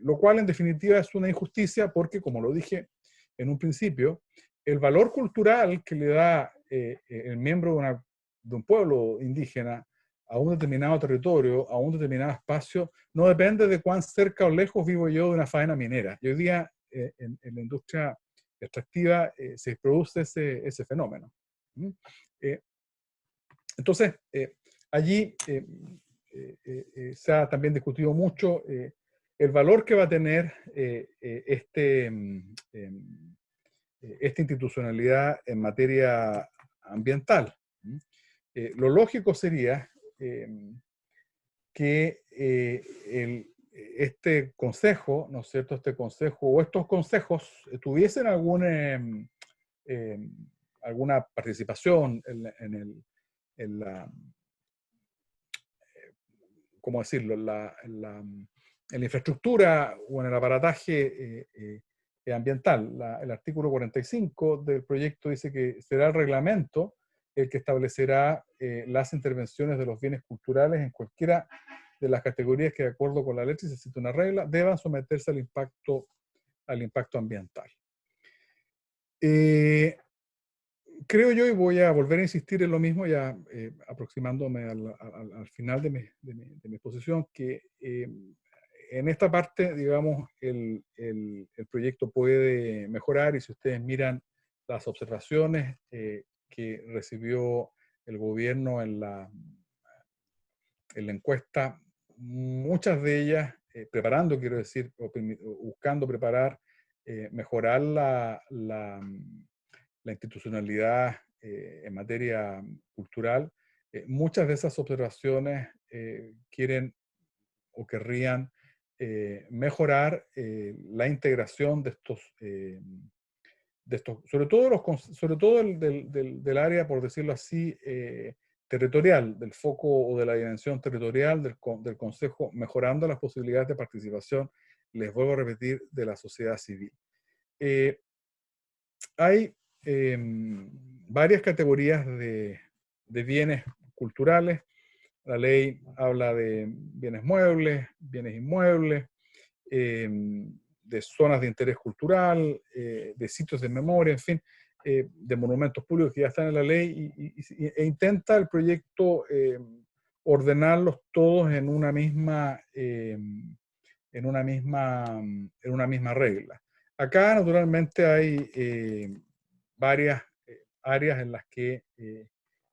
lo cual en definitiva es una injusticia porque, como lo dije en un principio, el valor cultural que le da el miembro de un pueblo indígena a un determinado territorio, a un determinado espacio, no depende de cuán cerca o lejos vivo yo de una faena minera. Y hoy día en la industria extractiva se produce ese fenómeno. Entonces, allí se ha también discutido mucho el valor que va a tener esta institucionalidad en materia ambiental. Lo lógico sería que este consejo, ¿no es cierto?, este consejo o estos consejos tuviesen alguna participación en la, ¿cómo decirlo?, en la infraestructura o en el aparataje ambiental. El artículo 45 del proyecto dice que será el reglamento el que establecerá las intervenciones de los bienes culturales en cualquiera de las categorías que, de acuerdo con la ley, si se cita una regla, deban someterse al impacto ambiental. Creo yo, y voy a volver a insistir en lo mismo, ya aproximándome al final de mi exposición, que en esta parte, digamos, el proyecto puede mejorar, y si ustedes miran las observaciones que recibió el gobierno en la encuesta, muchas de ellas, preparando, quiero decir, buscando preparar, mejorar la institucionalidad en materia cultural, muchas de esas observaciones quieren o querrían mejorar la integración de estos, sobre todo del área, por decirlo así, territorial, del foco o de la dimensión territorial del Consejo, mejorando las posibilidades de participación, les vuelvo a repetir, de la sociedad civil. Hay varias categorías de bienes culturales. La ley habla de bienes muebles, bienes inmuebles, de zonas de interés cultural, de sitios de memoria, en fin, de monumentos públicos que ya están en la ley, e intenta el proyecto ordenarlos todos en una misma regla. Acá, naturalmente, hay varias áreas en las que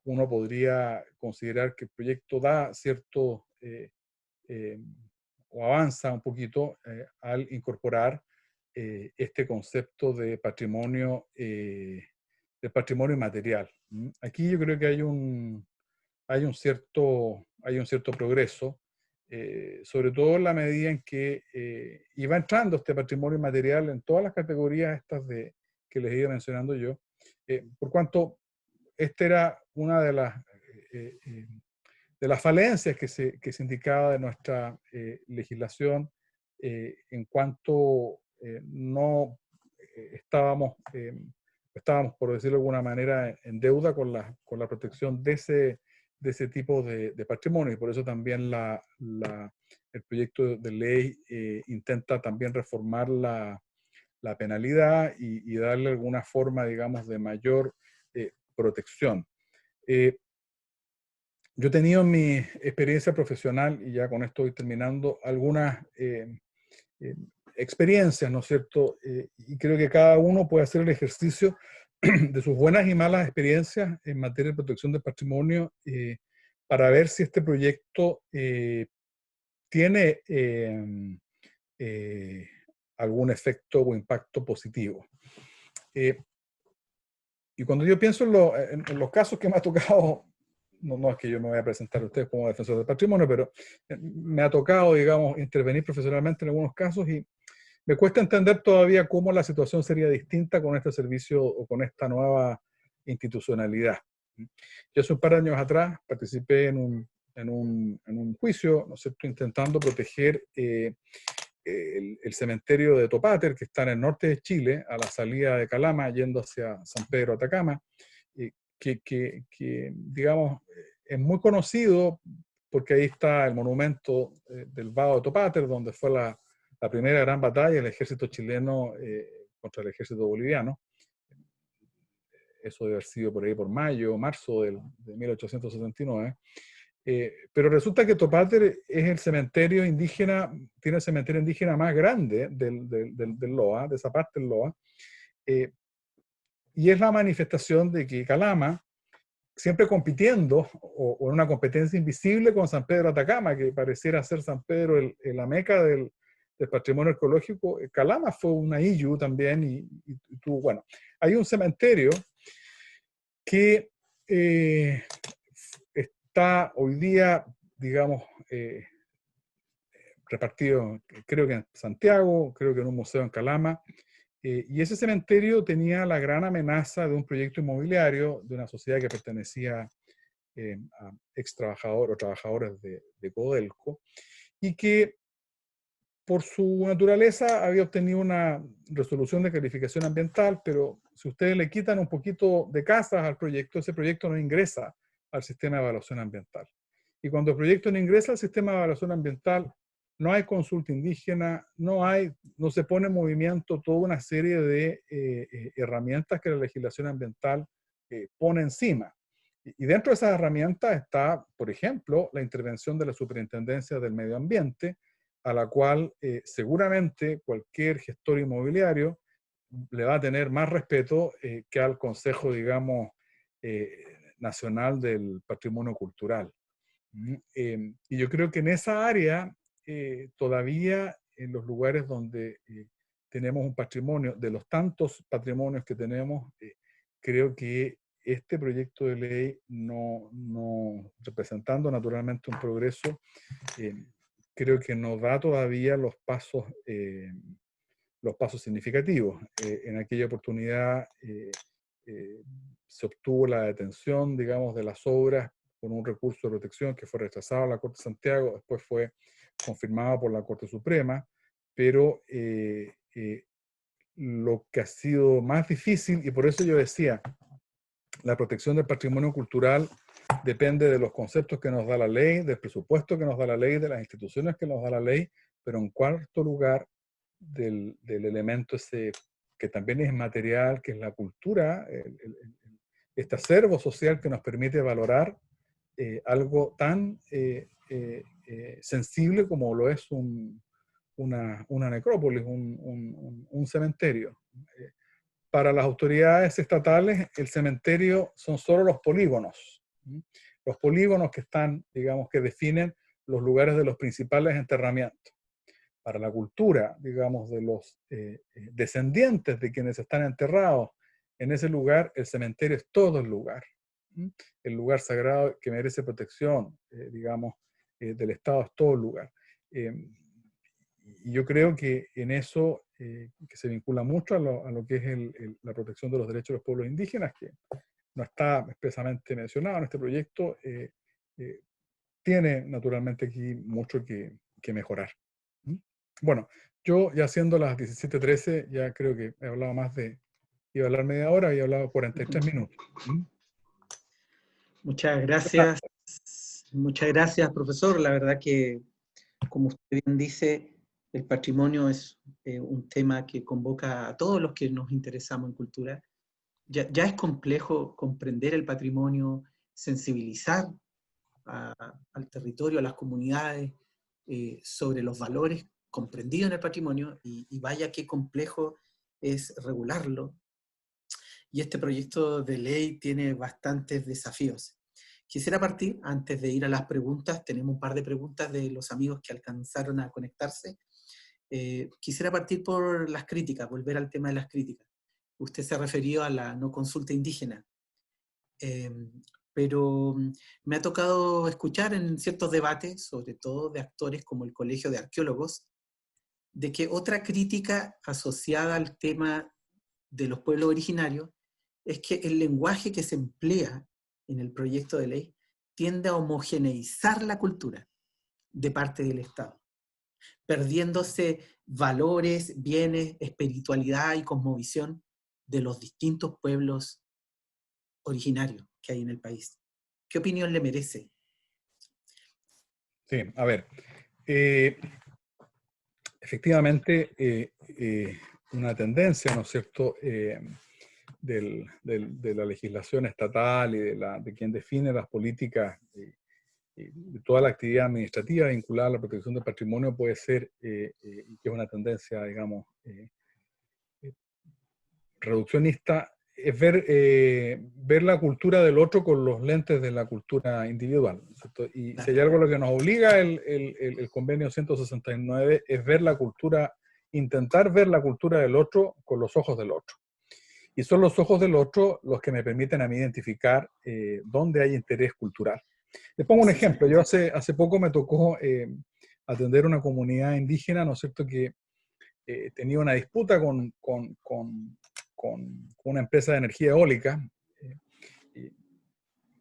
uno podría considerar que el proyecto da cierto o avanza un poquito al incorporar este concepto de patrimonio inmaterial. Aquí yo creo que hay un cierto progreso, sobre todo en la medida en que iba entrando este patrimonio inmaterial en todas las categorías estas que les iba mencionando yo, por cuanto esta era una de las falencias que se indicaba de nuestra legislación, en cuanto no estábamos, por decirlo de alguna manera, en deuda con la protección de ese tipo de patrimonio, y por eso también el proyecto de ley intenta también reformar la penalidad y darle alguna forma, digamos, de mayor protección. Yo he tenido en mi experiencia profesional, y ya con esto voy terminando, algunas experiencias, ¿no es cierto? Y creo que cada uno puede hacer el ejercicio de sus buenas y malas experiencias en materia de protección del patrimonio, para ver si este proyecto tiene algún efecto o impacto positivo. Y cuando yo pienso en los casos que me ha tocado, no es que yo me voy a presentar a ustedes como defensor del patrimonio, pero me ha tocado, digamos, intervenir profesionalmente en algunos casos y me cuesta entender todavía cómo la situación sería distinta con este servicio o con esta nueva institucionalidad. Yo hace un par de años atrás participé en un juicio, ¿no es cierto?, intentando proteger el cementerio de Topáter, que está en el norte de Chile, a la salida de Calama, yendo hacia San Pedro Atacama, que digamos, es muy conocido porque ahí está el monumento del Vado de Topáter, donde fue la primera gran batalla del ejército chileno contra el ejército boliviano. Eso debe haber sido por ahí por mayo o marzo de 1879. Pero resulta que Topáter es el cementerio indígena, tiene el cementerio indígena más grande del Loa, de esa parte del Loa, y es la manifestación de que Calama, siempre compitiendo, o en una competencia invisible con San Pedro Atacama, que pareciera ser San Pedro la meca del patrimonio arqueológico, Calama fue una IYU también, y tuvo, bueno, hay un cementerio que está hoy día, digamos, repartido, creo que en Santiago, creo que en un museo en Calama, y ese cementerio tenía la gran amenaza de un proyecto inmobiliario de una sociedad que pertenecía a ex trabajadores o trabajadores de Codelco, y que por su naturaleza había obtenido una resolución de calificación ambiental, pero si ustedes le quitan un poquito de casas al proyecto, ese proyecto no ingresa al sistema de evaluación ambiental. Y cuando el proyecto no ingresa al sistema de evaluación ambiental, no hay consulta indígena, no se pone en movimiento toda una serie de herramientas que la legislación ambiental pone encima. Y dentro de esas herramientas está, por ejemplo, la intervención de la Superintendencia del Medio Ambiente, a la cual seguramente cualquier gestor inmobiliario le va a tener más respeto que al Consejo, digamos, Nacional del Patrimonio Cultural. Y yo creo que en esa área, todavía en los lugares donde tenemos un patrimonio, de los tantos patrimonios que tenemos, creo que este proyecto de ley, no representando naturalmente un progreso, creo que no da todavía los pasos significativos. En aquella oportunidad se obtuvo la detención, digamos, de las obras con un recurso de protección que fue rechazado a la Corte de Santiago, después fue confirmado por la Corte Suprema, pero lo que ha sido más difícil, y por eso yo decía, la protección del patrimonio cultural depende de los conceptos que nos da la ley, del presupuesto que nos da la ley, de las instituciones que nos da la ley, pero en cuarto lugar del elemento ese que también es material, que es la cultura, este acervo social que nos permite valorar algo tan sensible como lo es una necrópolis, un cementerio. Para las autoridades estatales, el cementerio son solo los polígonos. Los polígonos que están, digamos, que definen los lugares de los principales enterramientos. Para la cultura, digamos, de los descendientes de quienes están enterrados en ese lugar, el cementerio es todo el lugar. El lugar sagrado que merece protección, digamos, del Estado es todo el lugar. Y yo creo que en eso, que se vincula mucho a lo que es la protección de los derechos de los pueblos indígenas, que no está expresamente mencionado en este proyecto, tiene naturalmente aquí mucho que mejorar. Bueno, yo ya siendo las 17:13, ya creo que he hablado iba a hablar media hora y he hablado 43 minutos. Muchas gracias, profesor. La verdad que, como usted bien dice, el patrimonio es un tema que convoca a todos los que nos interesamos en cultura. Ya es complejo comprender el patrimonio, sensibilizar al territorio, a las comunidades, sobre los valores comprendidos en el patrimonio, y vaya qué complejo es regularlo. y este proyecto de ley tiene bastantes desafíos. Quisiera partir, antes de ir a las preguntas, tenemos un par de preguntas de los amigos que alcanzaron a conectarse. Quisiera partir por las críticas, volver al tema de las críticas. Usted se ha referido a la no consulta indígena, pero me ha tocado escuchar en ciertos debates, sobre todo de actores como el Colegio de Arqueólogos, de que otra crítica asociada al tema de los pueblos originarios es que el lenguaje que se emplea en el proyecto de ley tiende a homogeneizar la cultura de parte del Estado, perdiéndose valores, bienes, espiritualidad y cosmovisión de los distintos pueblos originarios que hay en el país. ¿Qué opinión le merece? Sí, a ver, efectivamente, una tendencia, ¿no es cierto?, de la legislación estatal y de quien define las políticas de toda la actividad administrativa vinculada a la protección del patrimonio puede ser, y que es una tendencia, digamos, reduccionista, es ver la cultura del otro con los lentes de la cultura individual, ¿cierto? Y si hay algo a lo que nos obliga el convenio 169 es ver la cultura, intentar ver la cultura del otro con los ojos del otro. Y son los ojos del otro los que me permiten a mí identificar dónde hay interés cultural. Les pongo un ejemplo. Yo hace poco me tocó atender una comunidad indígena, ¿no es cierto?, que tenía una disputa con una empresa de energía eólica. Y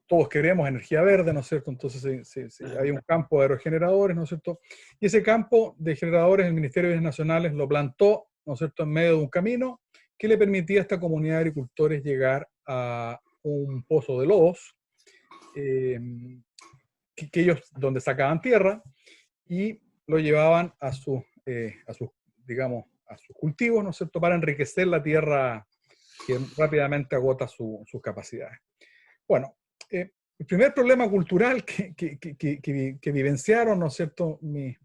todos queremos energía verde, ¿no es cierto? Entonces hay un campo de aerogeneradores, ¿no es cierto? Y ese campo de generadores el Ministerio de Bienes Nacionales lo plantó, ¿no es cierto?, en medio de un camino que le permitía a esta comunidad de agricultores llegar a un pozo de lodos, que ellos, donde sacaban tierra, y lo llevaban a sus, digamos, a sus cultivos, ¿no es cierto?, para enriquecer la tierra que rápidamente agota sus capacidades. Bueno, el primer problema cultural que vivenciaron, ¿no es cierto?, mis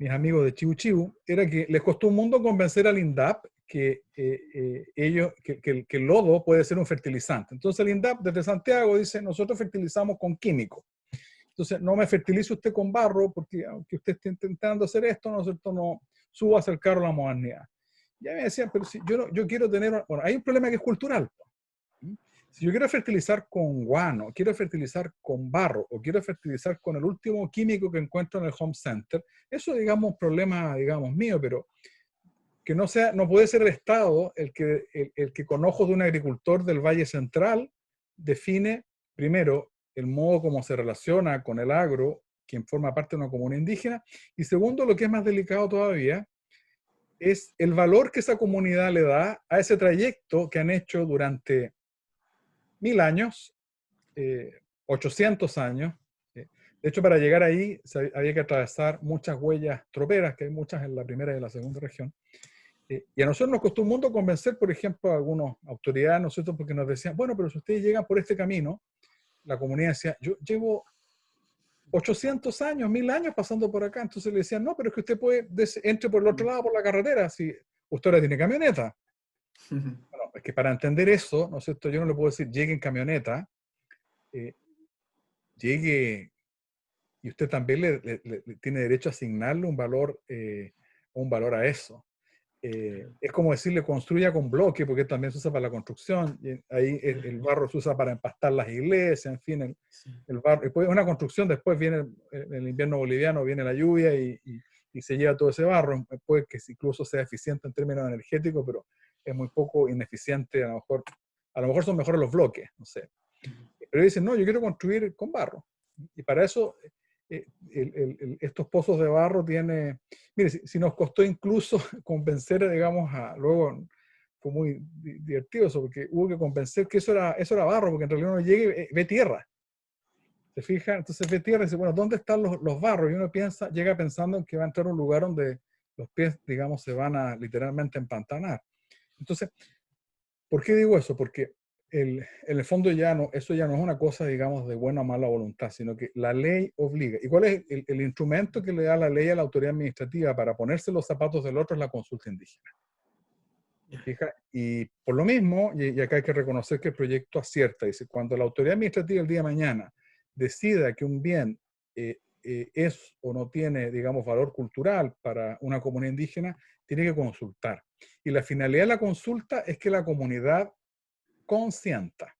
amigos de Chibu Chibu, era que les costó un mundo convencer al INDAP que el lodo puede ser un fertilizante. Entonces el INDAP desde Santiago dice, nosotros fertilizamos con químicos. Entonces no me fertilice usted con barro, porque aunque usted esté intentando hacer esto, ¿no es cierto?, no suba a el carro a la modernidad. Y a mí me decían, pero si yo quiero tener, bueno, hay un problema que es cultural. Si yo quiero fertilizar con guano, quiero fertilizar con barro, o quiero fertilizar con el último químico que encuentro en el home center, eso, digamos, un problema, digamos, mío, pero que no puede ser el Estado el que con ojos de un agricultor del Valle Central define, primero, el modo como se relaciona con el agro, quien forma parte de una comunidad indígena, y segundo, lo que es más delicado todavía, es el valor que esa comunidad le da a ese trayecto que han hecho durante 1000 años, 800 años. De hecho, para llegar ahí había que atravesar muchas huellas troperas, que hay muchas en la primera y en la segunda región. Y a nosotros nos costó un mundo convencer, por ejemplo, a algunas autoridades, nosotros, porque nos decían, bueno, pero si ustedes llegan por este camino, la comunidad decía, yo llevo 800 años, 1000 años pasando por acá. Entonces le decían, no, pero es que usted entre por el otro lado, por la carretera, si usted ahora tiene camioneta. Bueno, es que para entender eso, ¿no es cierto?, yo no le puedo decir, llegue en camioneta, llegue, y usted también le tiene derecho a asignarle un valor a eso. Es como decirle construya con bloque, porque también se usa para la construcción, y ahí el barro se usa para empastar las iglesias, en fin, el barro. Después una construcción, después viene el invierno boliviano, viene la lluvia y se lleva todo ese barro, puede que incluso sea eficiente en términos energéticos, pero es muy poco ineficiente, a lo mejor son mejores los bloques, no sé. Pero dicen, no, yo quiero construir con barro, y para eso estos pozos de barro tiene, mire, si nos costó incluso convencer, digamos, luego fue muy divertido eso, porque hubo que convencer que eso era barro, porque en realidad uno llega y ve tierra, ¿se fija? Entonces ve tierra y dice, bueno, ¿dónde están los barros? Y uno llega pensando en que va a entrar a un lugar donde los pies, digamos, se van a literalmente empantanar. Entonces, ¿por qué digo eso? Porque en el fondo eso ya no es una cosa, digamos, de buena o mala voluntad, sino que la ley obliga. ¿Y cuál es el instrumento que le da la ley a la autoridad administrativa para ponerse los zapatos del otro? Es la consulta indígena. Fija, y por lo mismo, y acá hay que reconocer que el proyecto acierta, dice, cuando la autoridad administrativa el día de mañana decida que un bien es o no tiene, digamos, valor cultural para una comunidad indígena, tiene que consultar. Y la finalidad de la consulta es que la comunidad consienta.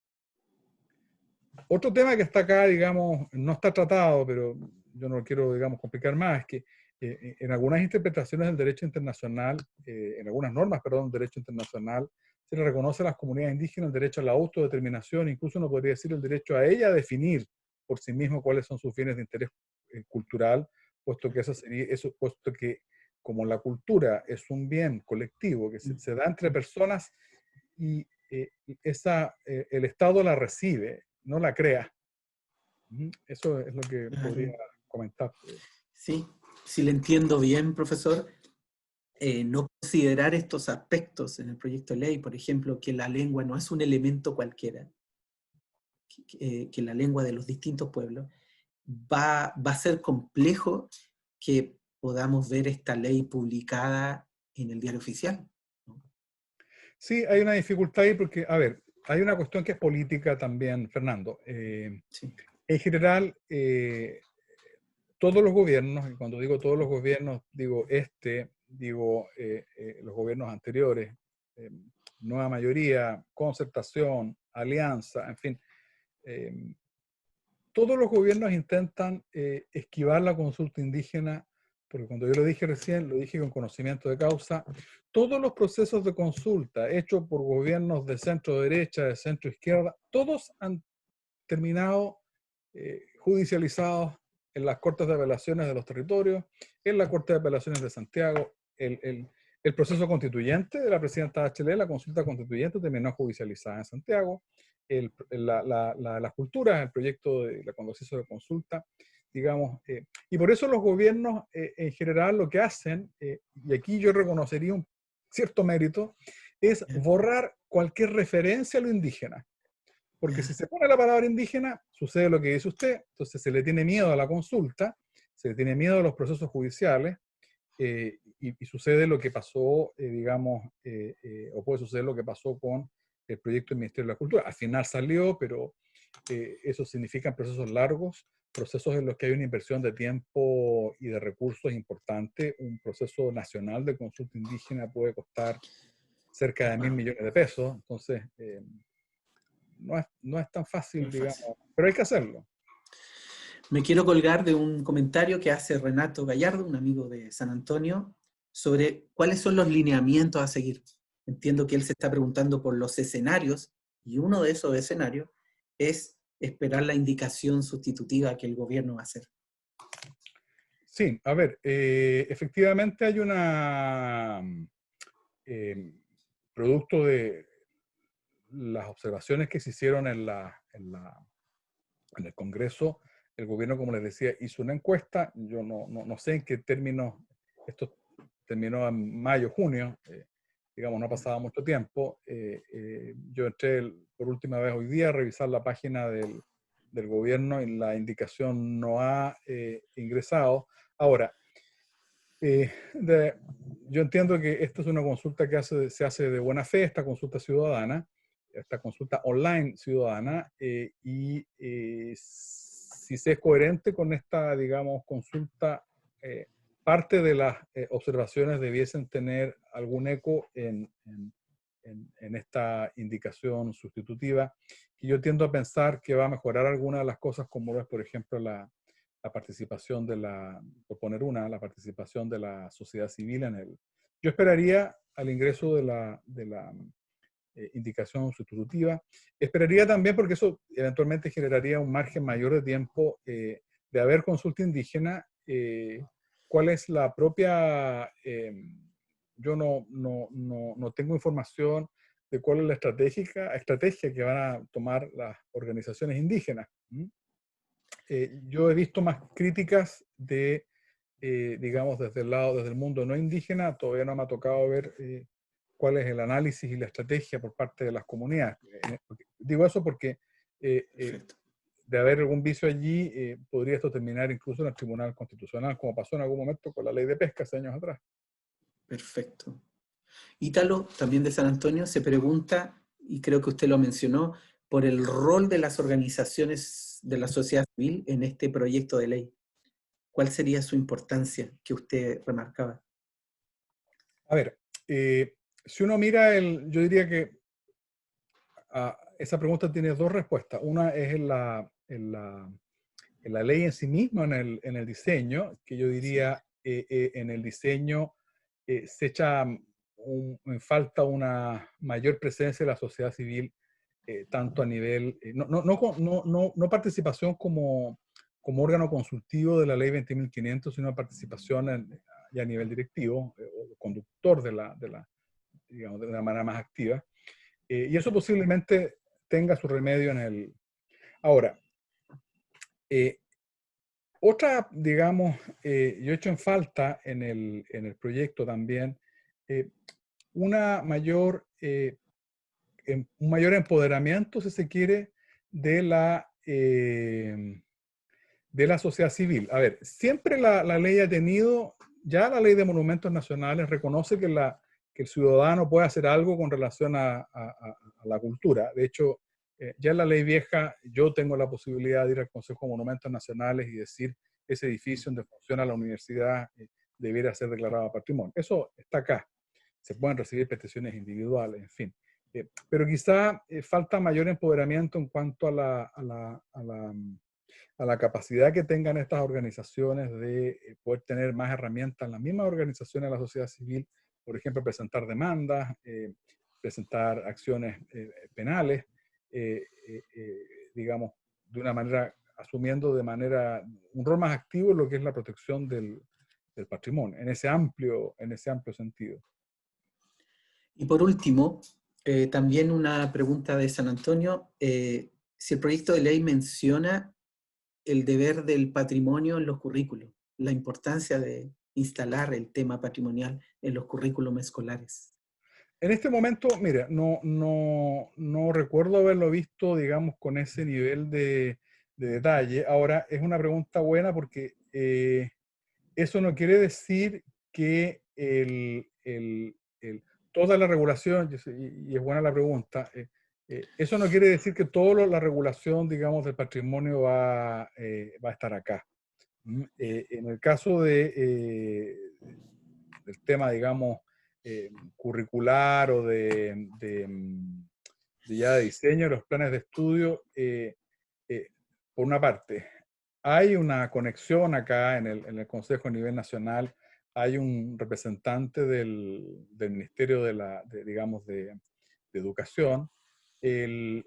Otro tema que está acá, digamos, no está tratado, pero yo no lo quiero, digamos, complicar más, es que en algunas interpretaciones del derecho internacional, en algunas normas, perdón, del derecho internacional, se le reconoce a las comunidades indígenas el derecho a la autodeterminación, incluso uno podría decir el derecho a ella a definir por sí mismo cuáles son sus fines de interés cultural, puesto que puesto que como la cultura es un bien colectivo que se da entre personas y el Estado la recibe, no la crea. Eso es lo que podría Claro. comentar. Sí, si le entiendo bien, profesor, no considerar estos aspectos en el proyecto de ley, por ejemplo, que la lengua no es un elemento cualquiera, que la lengua de los distintos pueblos, va a ser complejo que podamos ver esta ley publicada en el diario oficial, ¿no? Sí, hay una dificultad ahí porque, a ver, hay una cuestión que es política también, Fernando. Sí, En general, todos los gobiernos, y cuando digo todos los gobiernos, digo los gobiernos anteriores, eh, nueva mayoría, concertación, alianza, en fin, eh, todos los gobiernos intentan esquivar la consulta indígena, porque cuando yo lo dije recién, lo dije con conocimiento de causa, todos los procesos de consulta hechos por gobiernos de centro derecha, de centro izquierda, todos han terminado judicializados en las Cortes de Apelaciones de los territorios, en la Corte de Apelaciones de Santiago. El proceso constituyente de la presidenta Bachelet, la consulta constituyente, terminó judicializada en Santiago. Las culturas, el proyecto de la cuando se hizo de consulta, digamos, y por eso los gobiernos en general lo que hacen, y aquí yo reconocería un cierto mérito, es ya, borrar cualquier referencia a lo indígena. Porque si ya, se pone la palabra indígena, sucede lo que dice usted, entonces se le tiene miedo a la consulta, se le tiene miedo a los procesos judiciales, y sucede lo que pasó, o puede suceder lo que pasó con el proyecto del Ministerio de la Cultura. Al final salió, pero eso significa procesos largos, procesos en los que hay una inversión de tiempo y de recursos importante. Un proceso nacional de consulta indígena puede costar cerca de 1.000 wow, millones de pesos, entonces no es tan no fácil, es digamos, fácil. pero hay que hacerlo. Me quiero colgar de un comentario que hace Renato Gallardo, un amigo de San Antonio, sobre cuáles son los lineamientos a seguir. Entiendo que él se está preguntando por los escenarios, y uno de esos escenarios es esperar la indicación sustitutiva que el gobierno va a hacer. Sí, a ver, efectivamente hay una, eh, producto de las observaciones que se hicieron en el Congreso, el gobierno, como les decía, hizo una encuesta. Yo no sé en qué términos, esto terminó en mayo, junio, digamos, no ha pasado mucho tiempo. Yo entré por última vez hoy día a revisar la página del gobierno y la indicación no ha ingresado. Ahora, eh, de- yo entiendo que esta es una consulta que se hace de buena fe, esta consulta ciudadana, esta consulta online ciudadana, y si se es coherente con esta, digamos, consulta, parte de las observaciones debiesen tener algún eco en esta indicación sustitutiva, que yo tiendo a pensar que va a mejorar algunas de las cosas, como lo es, por ejemplo, la participación por poner la participación de la sociedad civil en el. Yo esperaría al ingreso de la indicación sustitutiva. Esperaría también, porque eso eventualmente generaría un margen mayor de tiempo de haber consulta indígena. ¿Cuál es la propia? Yo no tengo información de cuál es la estrategia que van a tomar las organizaciones indígenas. Yo he visto más críticas digamos, desde el mundo no indígena. Todavía no me ha tocado ver cuál es el análisis y la estrategia por parte de las comunidades. Digo eso porque Perfecto, de haber algún vicio allí, podría esto terminar incluso en el Tribunal Constitucional, como pasó en algún momento con la ley de pesca hace años atrás. perfecto. Ítalo, también de San Antonio, se pregunta, y creo que usted lo mencionó, por el rol de las organizaciones de la sociedad civil en este proyecto de ley. ¿Cuál sería su importancia que usted remarcaba? A ver, si uno mira yo diría que esa pregunta tiene dos respuestas. Una es en la ley en sí misma, en el diseño, que yo diría en el diseño se echa en falta una mayor presencia de la sociedad civil, tanto a nivel, no participación como órgano consultivo de la ley 20.500, sino participación ya a nivel directivo o conductor digamos, de una manera más activa. Y eso posiblemente tenga su remedio en el... Ahora, otra, digamos, yo he hecho en falta en el proyecto también una un mayor empoderamiento, si se quiere, de la sociedad civil. A ver, siempre la ley ha tenido, ya la ley de monumentos nacionales reconoce que el ciudadano puede hacer algo con relación a la cultura. De hecho, ya en la ley vieja yo tengo la posibilidad de ir al Consejo de Monumentos Nacionales y decir ese edificio donde funciona la universidad debiera ser declarado patrimonio. Eso está acá. Se pueden recibir peticiones individuales, en fin. Pero quizá falta mayor empoderamiento en cuanto a la capacidad que tengan estas organizaciones de poder tener más herramientas, las mismas organizaciones de la sociedad civil, por ejemplo, presentar demandas, presentar acciones penales, digamos, de una manera, asumiendo de manera, un rol más activo en lo que es la protección del patrimonio, en ese amplio sentido. Y por último, también una pregunta de San Antonio, si el proyecto de ley menciona el deber del patrimonio en los currículos, la importancia de instalar el tema patrimonial en los currículums escolares. En este momento, mira, no recuerdo haberlo visto, digamos, con ese nivel de detalle. Ahora, es una pregunta buena porque eso no quiere decir que toda la regulación, y es buena la pregunta, eso no quiere decir que toda la regulación, digamos, del patrimonio va a estar acá. En el caso del tema, digamos, curricular o ya de diseño, los planes de estudio, por una parte, hay una conexión acá en el Consejo a nivel nacional, hay un representante del Ministerio digamos, de Educación. El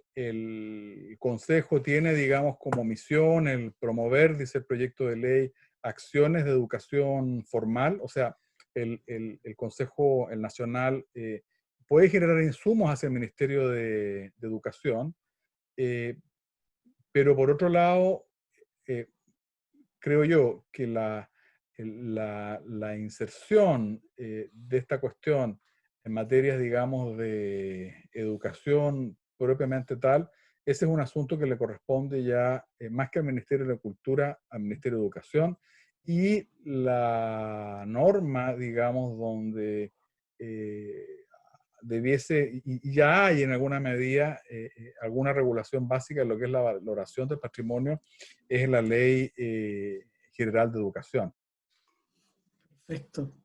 Consejo tiene, digamos, como misión el promover, dice el proyecto de ley, acciones de educación formal, o sea, el Consejo, el Nacional, puede generar insumos hacia el Ministerio de Educación, pero por otro lado, eh, creo yo que la inserción de esta cuestión en materias, digamos, de educación propiamente tal, ese es un asunto que le corresponde ya, más que al Ministerio de la Cultura, al Ministerio de Educación, y la norma, digamos, donde debiese, y ya hay en alguna medida alguna regulación básica de lo que es la valoración del patrimonio, es en la Ley General de Educación. Perfecto.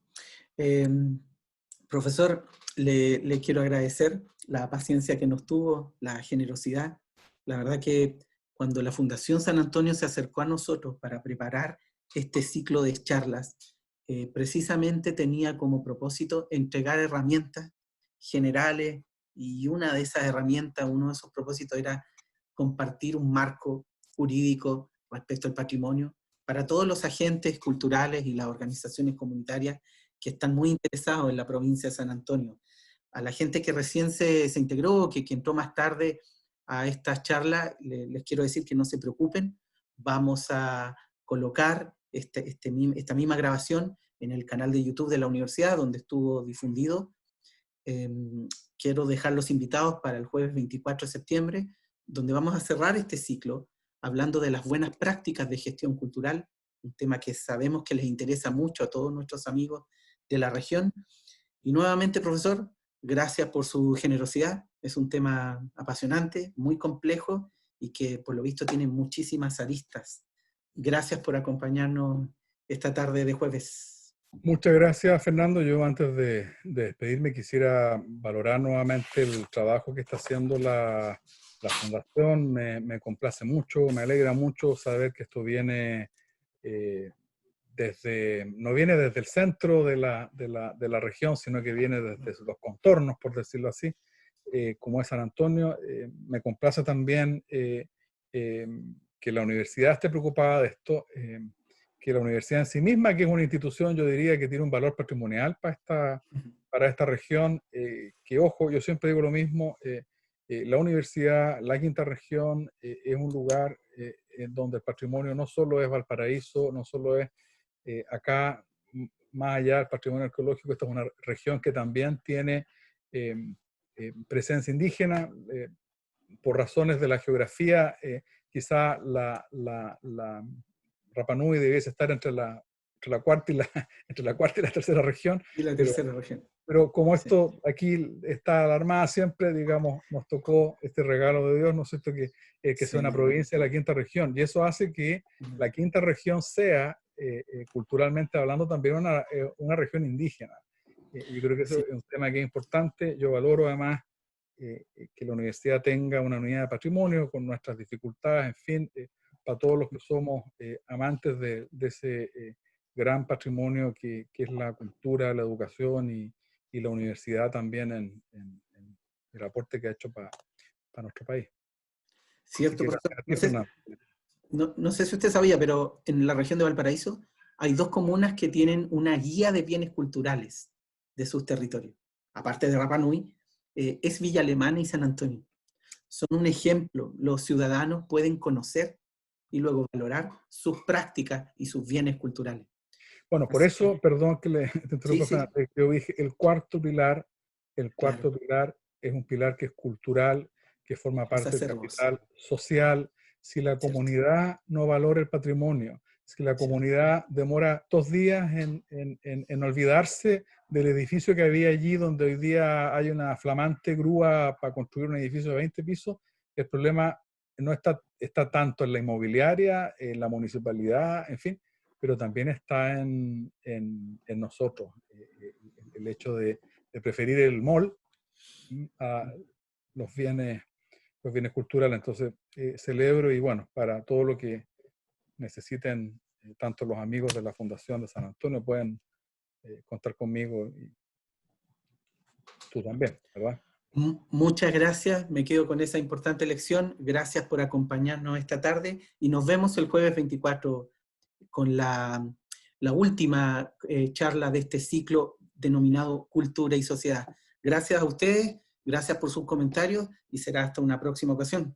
Profesor, le quiero agradecer la paciencia que nos tuvo, la generosidad. La verdad que cuando la Fundación San Antonio se acercó a nosotros para preparar este ciclo de charlas, precisamente tenía como propósito entregar herramientas generales, y una de esas herramientas, uno de esos propósitos era compartir un marco jurídico respecto al patrimonio para todos los agentes culturales y las organizaciones comunitarias que están muy interesados en la provincia de San Antonio. A la gente que recién se integró, que entró más tarde a estas charlas, les quiero decir que no se preocupen, vamos a colocar esta misma grabación en el canal de YouTube de la universidad, donde estuvo difundido. Quiero dejarlos invitados para el jueves 24 de septiembre, donde vamos a cerrar este ciclo hablando de las buenas prácticas de gestión cultural, un tema que sabemos que les interesa mucho a todos nuestros amigos de la región, Y nuevamente, profesor, gracias por su generosidad. Es un tema apasionante, muy complejo y que por lo visto tiene muchísimas aristas. Gracias por acompañarnos esta tarde de jueves. Muchas gracias, Fernando. Yo antes de despedirme quisiera valorar nuevamente el trabajo que está haciendo la Fundación. Me complace mucho, me alegra mucho saber que esto viene no viene desde el centro de la región, sino que viene desde los contornos, por decirlo así, como es San Antonio. Me complace también que la universidad esté preocupada de esto, que la universidad en sí misma, que es una institución, yo diría que tiene un valor patrimonial para esta región, que ojo, yo siempre digo lo mismo, la universidad, la quinta región, es un lugar en donde el patrimonio no solo es Valparaíso, no solo es acá, más allá del patrimonio arqueológico, esta es una región que también tiene presencia indígena, por razones de la geografía, quizá la Rapa Nui debiese estar entre la cuarta y entre la cuarta y la tercera región, Y la tercera región. pero como Sí. esto aquí está alarmada siempre, digamos, nos tocó este regalo de Dios, ¿no es cierto?, que sea una provincia de la quinta región, y eso hace que la quinta región sea, culturalmente hablando, también una región indígena. Yo creo que eso es un tema que es importante. Yo valoro además que la universidad tenga una unidad de patrimonio con nuestras dificultades, en fin, para todos los que somos amantes de ese gran patrimonio que es la cultura, la educación y la universidad también en el aporte que ha hecho para nuestro país. Cierto, profesor. No sé si usted sabía, pero en la región de Valparaíso hay 2 comunas que tienen una guía de bienes culturales de sus territorios. Aparte de Rapa Nui, es Villa Alemana y San Antonio. Son un ejemplo. Los ciudadanos pueden conocer y luego valorar sus prácticas y sus bienes culturales. Bueno, por eso, perdón que le interrumpa, Sí. yo dije el cuarto pilar es un pilar que es cultural, que forma parte del capital social. Si la comunidad no valora el patrimonio, si la comunidad demora 2 días en olvidarse del edificio que había allí, donde hoy día hay una flamante grúa para construir un edificio de 20 pisos, el problema no está tanto en la inmobiliaria, en la municipalidad, en fin, pero también está en nosotros. El hecho de preferir el mall a los bienes culturales. Entonces, celebro y bueno, para todo lo que necesiten, tanto los amigos de la Fundación de San Antonio pueden contar conmigo y tú también, ¿verdad? Muchas gracias, me quedo con esa importante lección. Gracias por acompañarnos esta tarde y nos vemos el jueves 24 con la última charla de este ciclo denominado Cultura y Sociedad. Gracias a ustedes, gracias por sus comentarios y será hasta una próxima ocasión.